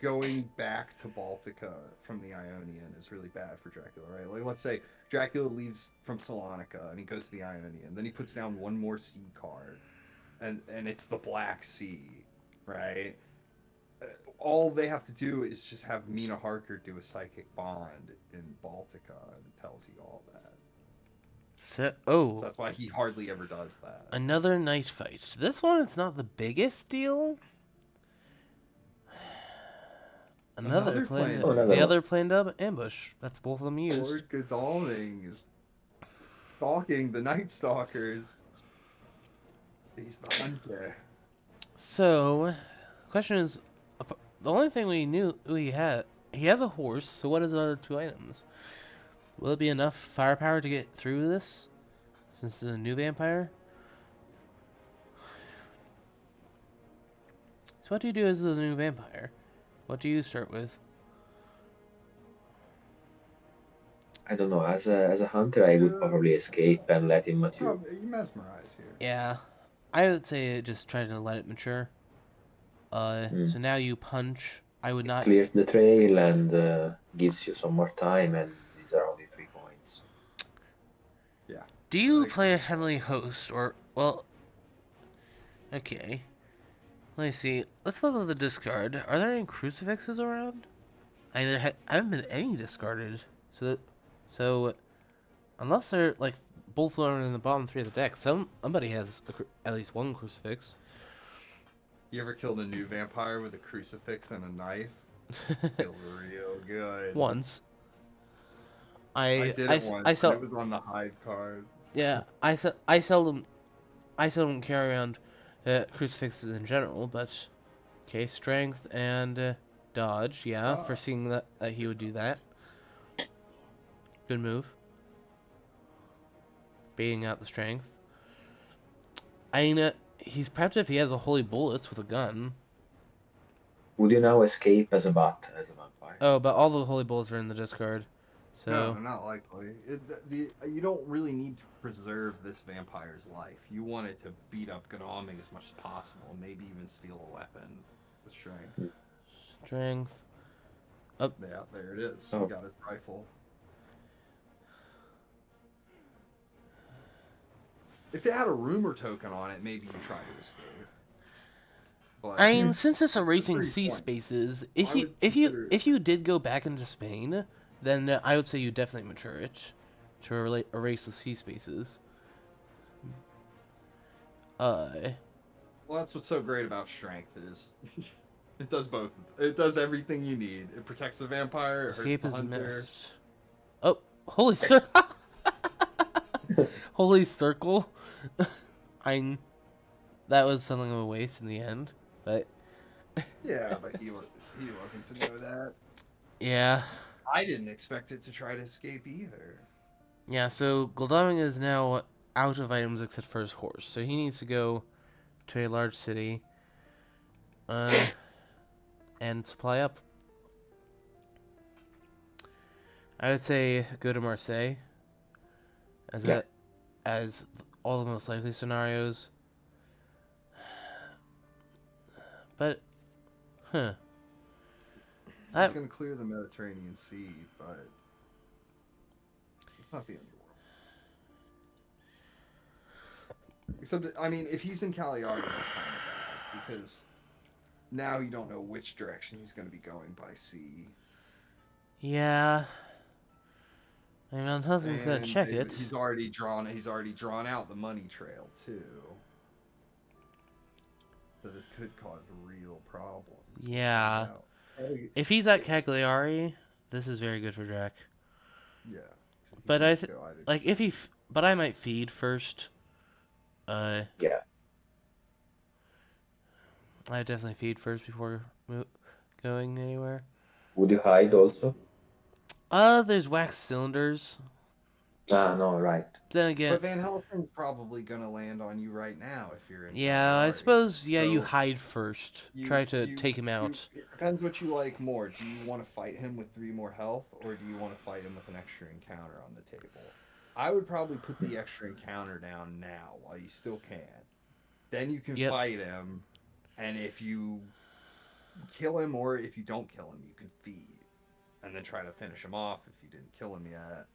going back to Baltica from the Ionian is really bad for Dracula, right? Like, let's say Dracula leaves from Salonika and he goes to the Ionian, then he puts down one more sea card, and it's the Black Sea, right? All they have to do is just have Mina Harker do a psychic bond in Baltica, and it tells you all that. So that's why he hardly ever does that. Another night fight. This one, it's not the biggest deal. Another planned the other planned ambush. That's both of them used. Lord Godalming is stalking the Night Stalkers. He's the hunter. So, the question is, the only thing we knew he has a horse, so what is the other two items? Will it be enough firepower to get through this, since it's a new vampire? So what do you do as the new vampire? What do you start with? I don't know. As a hunter, I would probably escape and let him mature. You mesmerize here. Yeah, I would say just try to let it mature. So now you punch. I would not. Clears the trail and gives you some more time, and these are only 3 points. Yeah. Do you play a heavenly host or well? Okay. Let me see. Let's look at the discard. Are there any crucifixes around? I haven't been any discarded. So unless they're like both are in the bottom 3 of the deck, somebody has at least one crucifix. You ever killed a new vampire with a crucifix and a knife? Feel real good. Once. I did it once. It was on the hide card. Yeah, I seldom carry around crucifixes in general, but okay, strength and dodge. Yeah, for seeing that he would do that. Good move. Baiting out the strength. I mean, he's prepped if he has a holy bullets with a gun. Would you now escape as a vampire? Oh, but all the holy bullets are in the discard. So No, not likely. You don't really need to preserve this vampire's life. You want it to beat up Godalming as much as possible, maybe even steal a weapon with strength. Strength. Up. Yeah, there it is. He got his rifle. If it had a rumor token on it, maybe you try to escape. But I mean, since it's erasing 3 sea points. spaces, I would consider if you did go back into Spain, then I would say you definitely mature it to erase the sea spaces. Uh, well, that's what's so great about strength is it does both. It does everything you need. It protects the vampire. It hurts escape the is hunter. missed. Oh, holy holy circle! I that was something of a waste in the end, but Yeah, but he wasn't to know that. yeah, I didn't expect it to try to escape either. yeah. So Goldaming is now out of items except for his horse, so he needs to go to a large city, uh, and supply up. I would say go to Marseille, as Yeah. that as all the most likely scenarios. But, huh? It's That going to clear the Mediterranean Sea, but it's not the end of the world. Except, I mean, if he's in Cagliari, that's kind of bad because now you don't know which direction he's going to be going by sea. yeah. I mean, Van Helsing's gonna And check it. he's already drawn out the money trail too. So this could cause real problems. Yeah. Oh, If he's at Cagliari, this is very good for Drac. yeah. But He could go either like if he, but I might feed first. Uh, Yeah. I definitely feed first before going anywhere. Would you hide also? There's wax cylinders. Ah, no, right. Then again, But Van Helsing's probably gonna land on you right now if you're in yeah, I Cagliari. suppose yeah, you So hide first. Try to take him out. it depends what you like more. Do you want to fight him with 3 more health, or do you want to fight him with an extra encounter on the table? I would probably put the extra encounter down now while you still can. Then you can Yep. fight him, and if you kill him or if you don't kill him, you can feed, and then try to finish him off if you didn't kill him yet.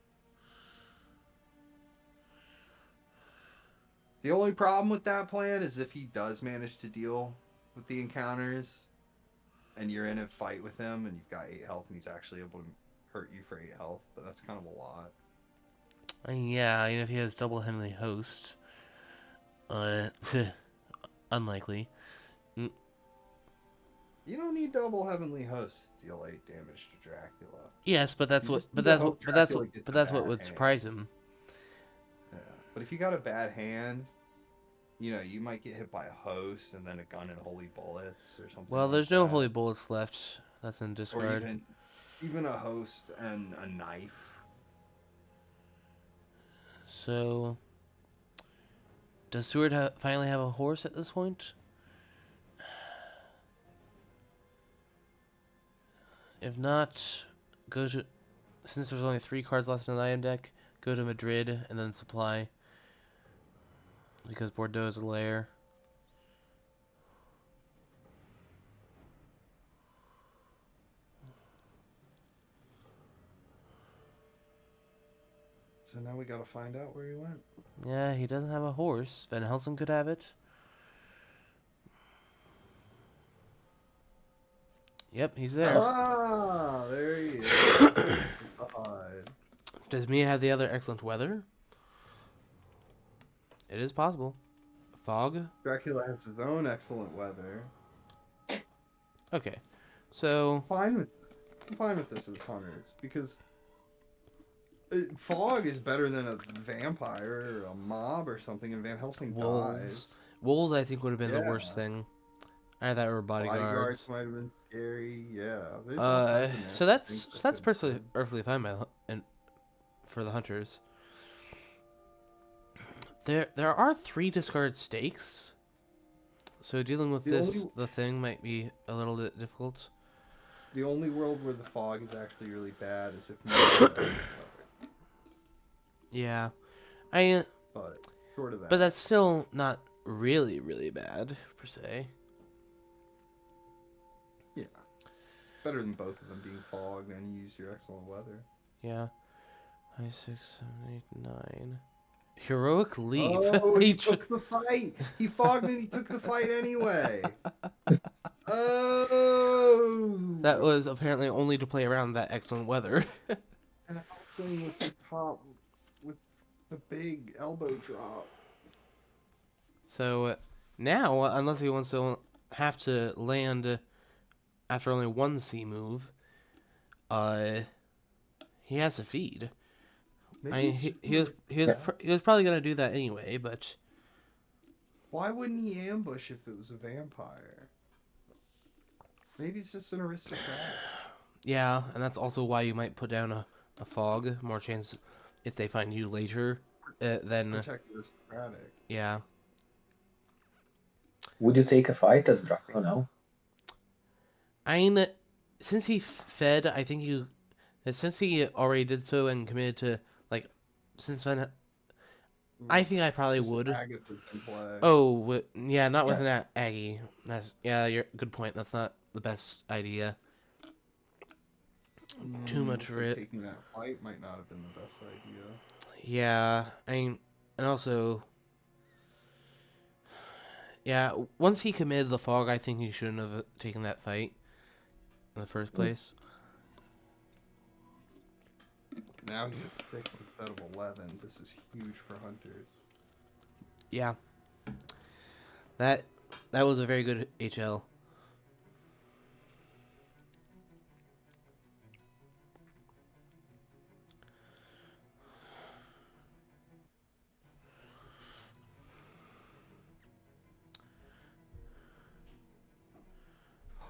The only problem with that plan is if he does manage to deal with the encounters and you're in a fight with him and you've got 8 health and he's actually able to hurt you for 8 health, but that's kind of a lot. Yeah, if he has double Heavenly Host, uh, unlikely. You don't need double Heavenly Host to deal 8 damage to Dracula. Yes, but that's You what, just need to hope Dracula gets but a that's what bad would hand. surprise him. Yeah. But if you got a bad hand, you might get hit by a host and then a gun and holy bullets or something. Well, like there's no that. holy bullets left. That's in Or discard. even a host and a knife. So, does Seward finally have a horse at this point? If not, go to, since there's only 3 cards left in the item deck, go to Madrid and then supply. Because Bordeaux is a lair. So now we gotta find out where he went. Yeah, he doesn't have a horse. Van Helsing could have it. Yep, he's there. Ah, there he is. God. Does Mia have the other excellent weather? It is possible. Fog? Dracula has his own excellent weather. Okay. So, I'm fine with this as hunters because fog is better than a vampire or a mob or something, and Van Helsing wolves. dies. Wolves, I think, would have been the worst Yeah. thing. Either or bodyguards. Might have been scary. Yeah. There's all kinds of So nasty things that that's could perfectly happen. perfectly fine and for the hunters. There are 3 discarded stakes, so dealing with the thing might be a little bit difficult. The only world where the fog is actually really bad is if no Yeah, but short of that. but that's still not really bad per se. Yeah. Better than both of them being fogged and you use your excellent weather. Yeah. 5, 6, 7, 8, 9. Heroic leap. Oh, he Each. took the fight. He fogged and he took the fight anyway. Oh. That was apparently only to play around that excellent weather. And Helsing with the top, with the big elbow drop. So now, unless he wants to have to land after only one C move, uh, he has to feed. Maybe I mean, he was probably gonna do that anyway, but why wouldn't he ambush if it was a vampire? Maybe he's just an aristocrat. yeah, and that's also why you might put down a fog. More chance if they find you later, then Protect the aristocratic. yeah. Would you take a fight as Dracula now? I mean, since he fed, I think since he already did so and committed to like, since then, I think I probably Just would. Agatha can play. Oh, yeah, not with Yeah. an Aggie. That's you're good point. That's not the best idea. Too much So for it. taking that fight might not have been the best idea. Yeah, I mean, and also, yeah, once he committed the fog, I think he shouldn't have taken that fight in the first place. Now he's at 6 instead of 11. This is huge for hunters. Yeah, that was a very good HL.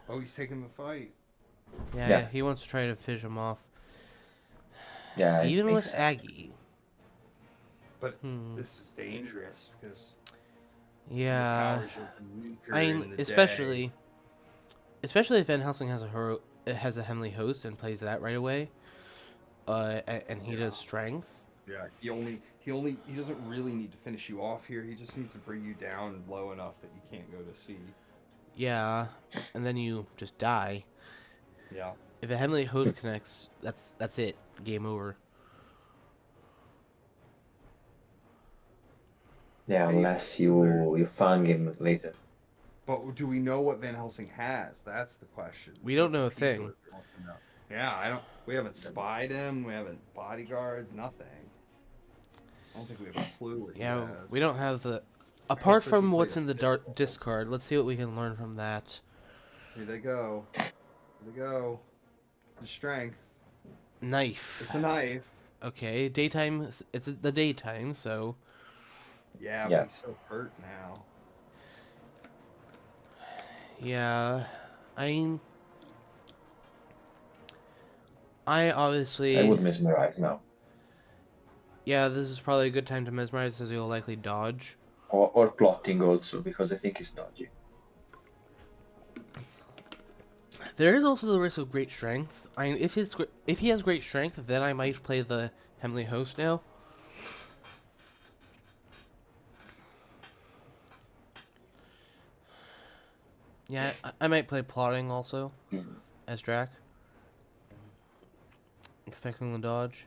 Oh, he's taking the fight. Yeah, he wants to try to fish him off. Yeah, it Even makes with sense. Aggie. But this is dangerous because Yeah, the powers are weaker I in mean, the especially if Van Helsing has a Heavenly Host and plays that right away, and he does strength. Yeah, he doesn't really need to finish you off here. He just needs to bring you down low enough that you can't go to sea. Yeah, and then you just die. Yeah. If a Heavenly Host connects, that's it. Game over. Yeah, unless you fang him later. But do we know what Van Helsing has? That's the question. We don't know a thing. Yeah, we haven't spied him. We haven't bodyguards. Nothing. I don't think we have a clue what he Yeah, has. we don't have the. Apart says he from played what's a in the pistol. discard, let's see what we can learn from that. Here they go. Here they go. The strength. Knife. It's a knife. Okay, daytime. It's the daytime, so. Yeah, Yeah. but he's so hurt now. Yeah, I mean, I obviously. I would mesmerize now. Yeah, this is probably a good time to mesmerize, as you'll likely dodge. Or plotting also, because I think he's dodgy. There is also the risk of great strength. I mean, if he has great strength, then I might play the Heavenly Host now. Yeah, I might play plotting also as Drac. Expecting the dodge.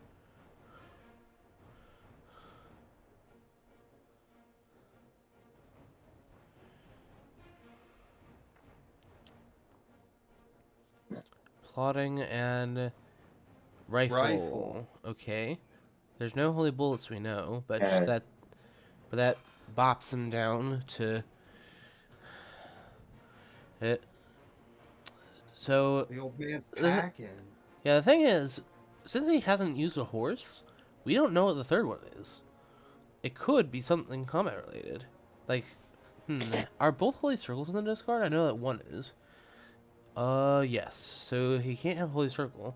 Plotting and rifle. Okay. There's no holy bullets we know, but that bops him down to it. So The old man's packing. yeah, the thing is, since he hasn't used a horse, we don't know what the third one is. It could be something combat related. Like, are both holy circles in the discard? I know that one is. Yes. So he can't have holy circle.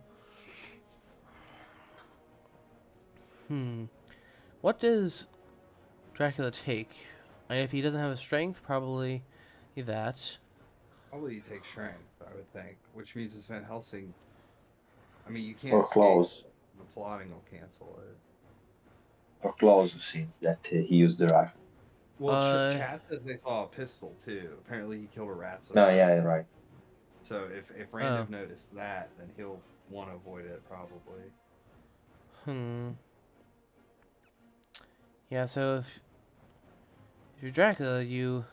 What does Dracula take? If he doesn't have a strength, probably that. Probably you take strength, I would think. Which means it's Van Helsing. I mean, you can't Or escape. claws. The plotting will cancel it. Or claws, since that he used the rifle. Well, Chad says they saw a pistol too. Apparently, he killed a rat. No, yeah, right. So if Randiv noticed that, then he'll want to avoid it probably. Yeah, so if you're Dracula, you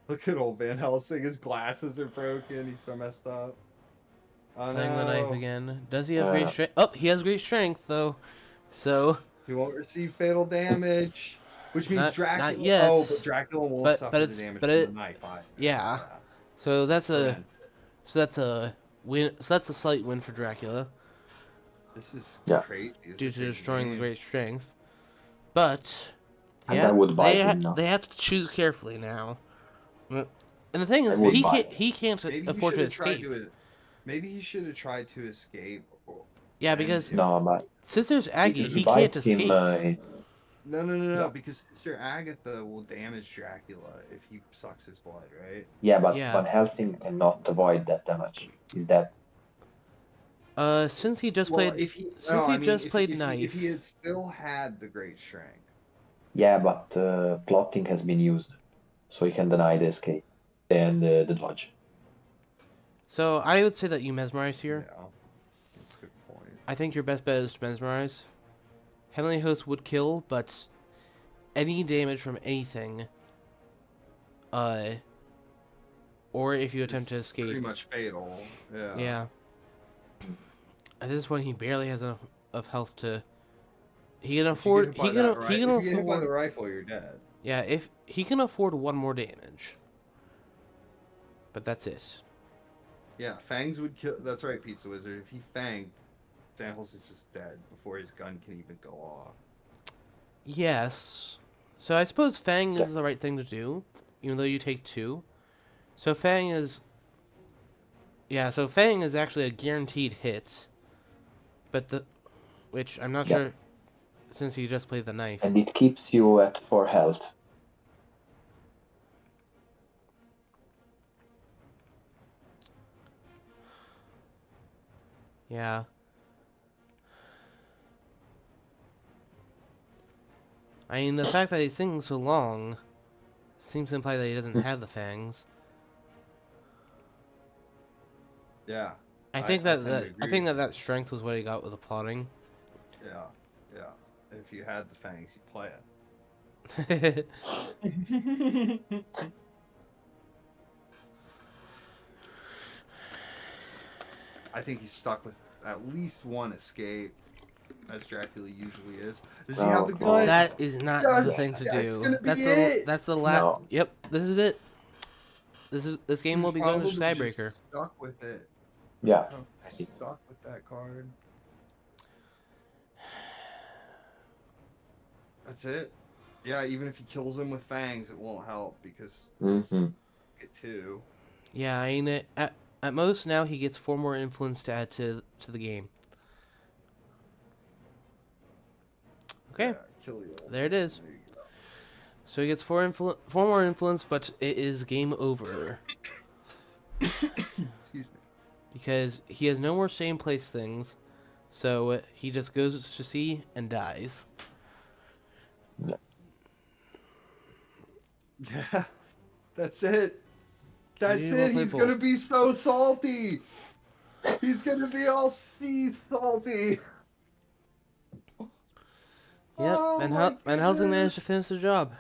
Look at old Van Helsing. His glasses are broken. He's so messed up. Oh playing the knife no. again. Does he have great strength? Oh, he has great strength though. So He won't receive fatal damage. Which means not Dracula. yet. Oh, but Dracula won't suffer the It's damage but from the it knife either. yeah. Yeah. So It's prevented. so that's a win. So that's a slight win for Dracula This is Yeah. crazy. This due is a to crazy destroying the game. great strength. But And yeah, I would buy him now. they have to choose carefully now. And the thing I is, would buy him. he can't Maybe he afford should to have tried escape. to. Maybe he should have tried to escape. Yeah, And because if- No, but since there's Aggie, if he you can't buy him, escape. No, Yeah. because Sister Agatha will damage Dracula if he sucks his blood, right? yeah, but Yeah. Van Helsing cannot avoid that damage. Is that Since he just Well, played, if he, since no, he I mean, just if, played if, knife. if he had still had the great strength. yeah, but plotting has been used, so he can deny the escape and the dodge. So I would say that you mesmerize here. Yeah, that's a good point. I think your best bet is to mesmerize. Heavenly Host would kill, but any damage from anything, or if you attempt to escape, Pretty much fatal. Yeah. yeah. At this point, he barely has enough of health to. He can If you get afford. hit by He that can. ri- He can if you get hit by the afford. rifle, you're dead. Yeah, if he can afford one more damage, but that's it. Yeah, Fangs would kill. That's right, Pizza Wizard. If he fanged, Thanos is just dead before his gun can even go off. Yes. So I suppose Fang is the right thing to do, even though you take 2. So Fang is. Yeah, so Fang is actually a guaranteed hit. But which I'm not sure, since you just played the knife. And it keeps you at 4 health. Yeah. I mean, the fact that he's thinking so long seems to imply that he doesn't have the fangs. Yeah. I think that strength was what he got with the plotting. Yeah. If you had the Fangs, you'd play it. I think he's stuck with at least one escape, as Dracula usually is. Does he have the gun? That is not Yeah, the thing to that's do. gonna be That's it. that's the last. No. Yep, this is it. This game will be going to Probably Skybreaker. just stuck with it. Yeah. Stuck with that card. That's it. Yeah, even if he kills him with fangs, it won't help because get 2. Yeah, I mean, at most now he gets 4 more influence to add to the game. Okay, Yeah, kill you. there it is. There you go. So he gets 4 more influence, but it is game over Excuse me. because he has no more stay in place things. So he just goes to sea and dies. Yeah, that's it. That's You it. will play He's both. gonna be so salty. He's gonna be all salty. Yep, Oh my Van Helsing managed to goodness. finish the job.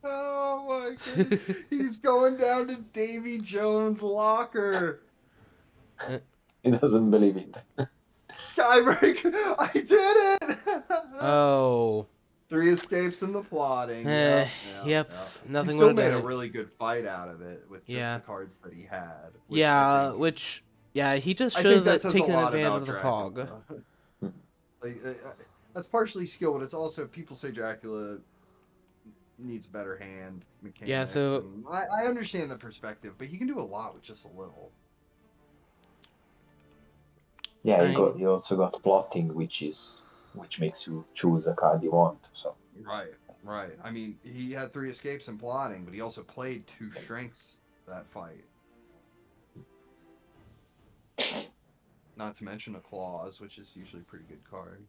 Oh my goodness. He's going down to Davy Jones' locker. He doesn't believe it. Skybreaker, I did it! Oh. 3 escapes in the plotting. Yep, He nothing still would made have a done it. really good fight out of it with just Yeah. the cards that he had. Yeah, he just should have that says a taken lot advantage about of the Dracula. fog. That's partially skill, but it's also people say Dracula needs better hand mechanics. Yeah, so- and I understand the perspective, but he can do a lot with just a little. Yeah, I- he also got plotting, which makes you choose a card you want. So Right. I mean, he had 3 escapes and plotting, but he also played 2 strengths that fight. Not to mention a clause, which is usually a pretty good card.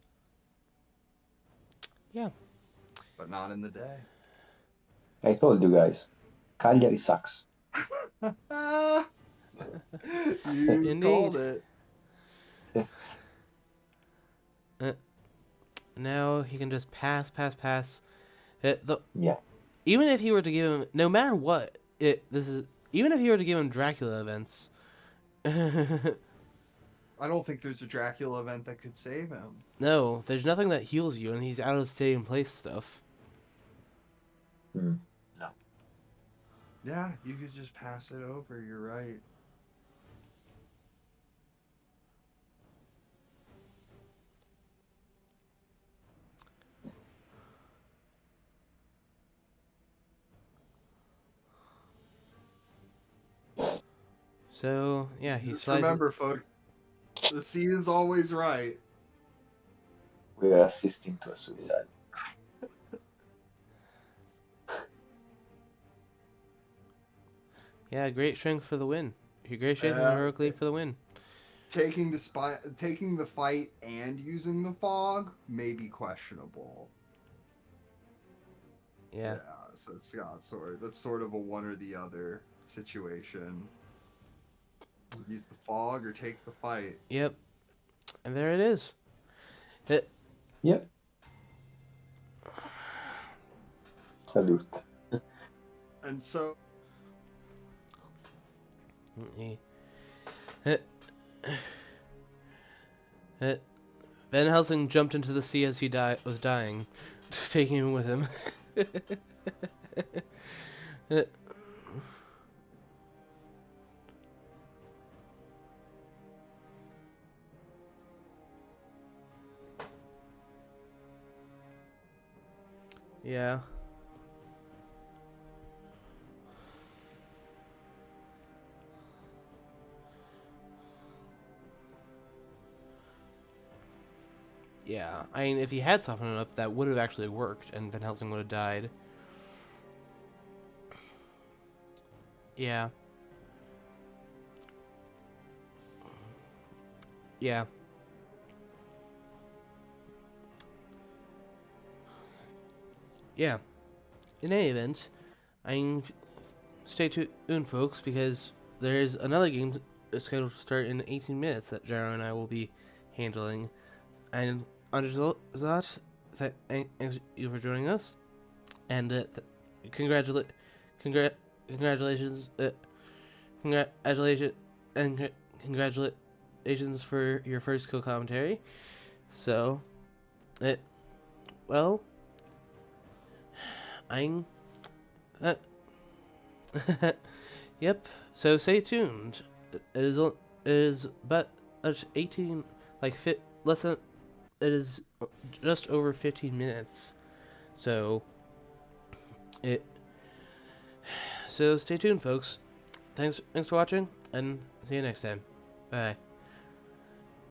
Yeah. But not in the day. I told you guys, Cagliari sucks. Ah, You Indeed. called it. Now he can just pass. Yeah. Even if he were to give him, no matter what, even if he were to give him Dracula events. I don't think there's a Dracula event that could save him. No, there's nothing that heals you, and he's out of stay in place stuff. Mm. No. Yeah, you could just pass it over. You're right. So yeah, he Just slides. remember, folks, the C is always right. We are assisting to a suicide. Yeah, great strength for the win. Great strength and Yeah. heroically for the win. Taking the fight and using the fog may be questionable. Yeah. So that's sort of a one or the other situation. Use the fog or take the fight. Yep. And there it is. It. Yep. Salute. And so Van Helsing jumped into the sea as he was dying, taking him with him. Yeah. Yeah, I mean, if he had softened it up, that would have actually worked, and Van Helsing would have died. Yeah. Yeah. Yeah. In any event, I mean, stay tuned, folks, because there's another game scheduled to start in 18 minutes that Jaro and I will be handling. And under that, thanks you for joining us, and congratulations, congratulations, congratulations for your first co-commentary. So, well, I'm, yep. So stay tuned. It is but 18, like less than. It is just over 15 minutes. So stay tuned, folks. Thanks for watching, and see you next time. Bye.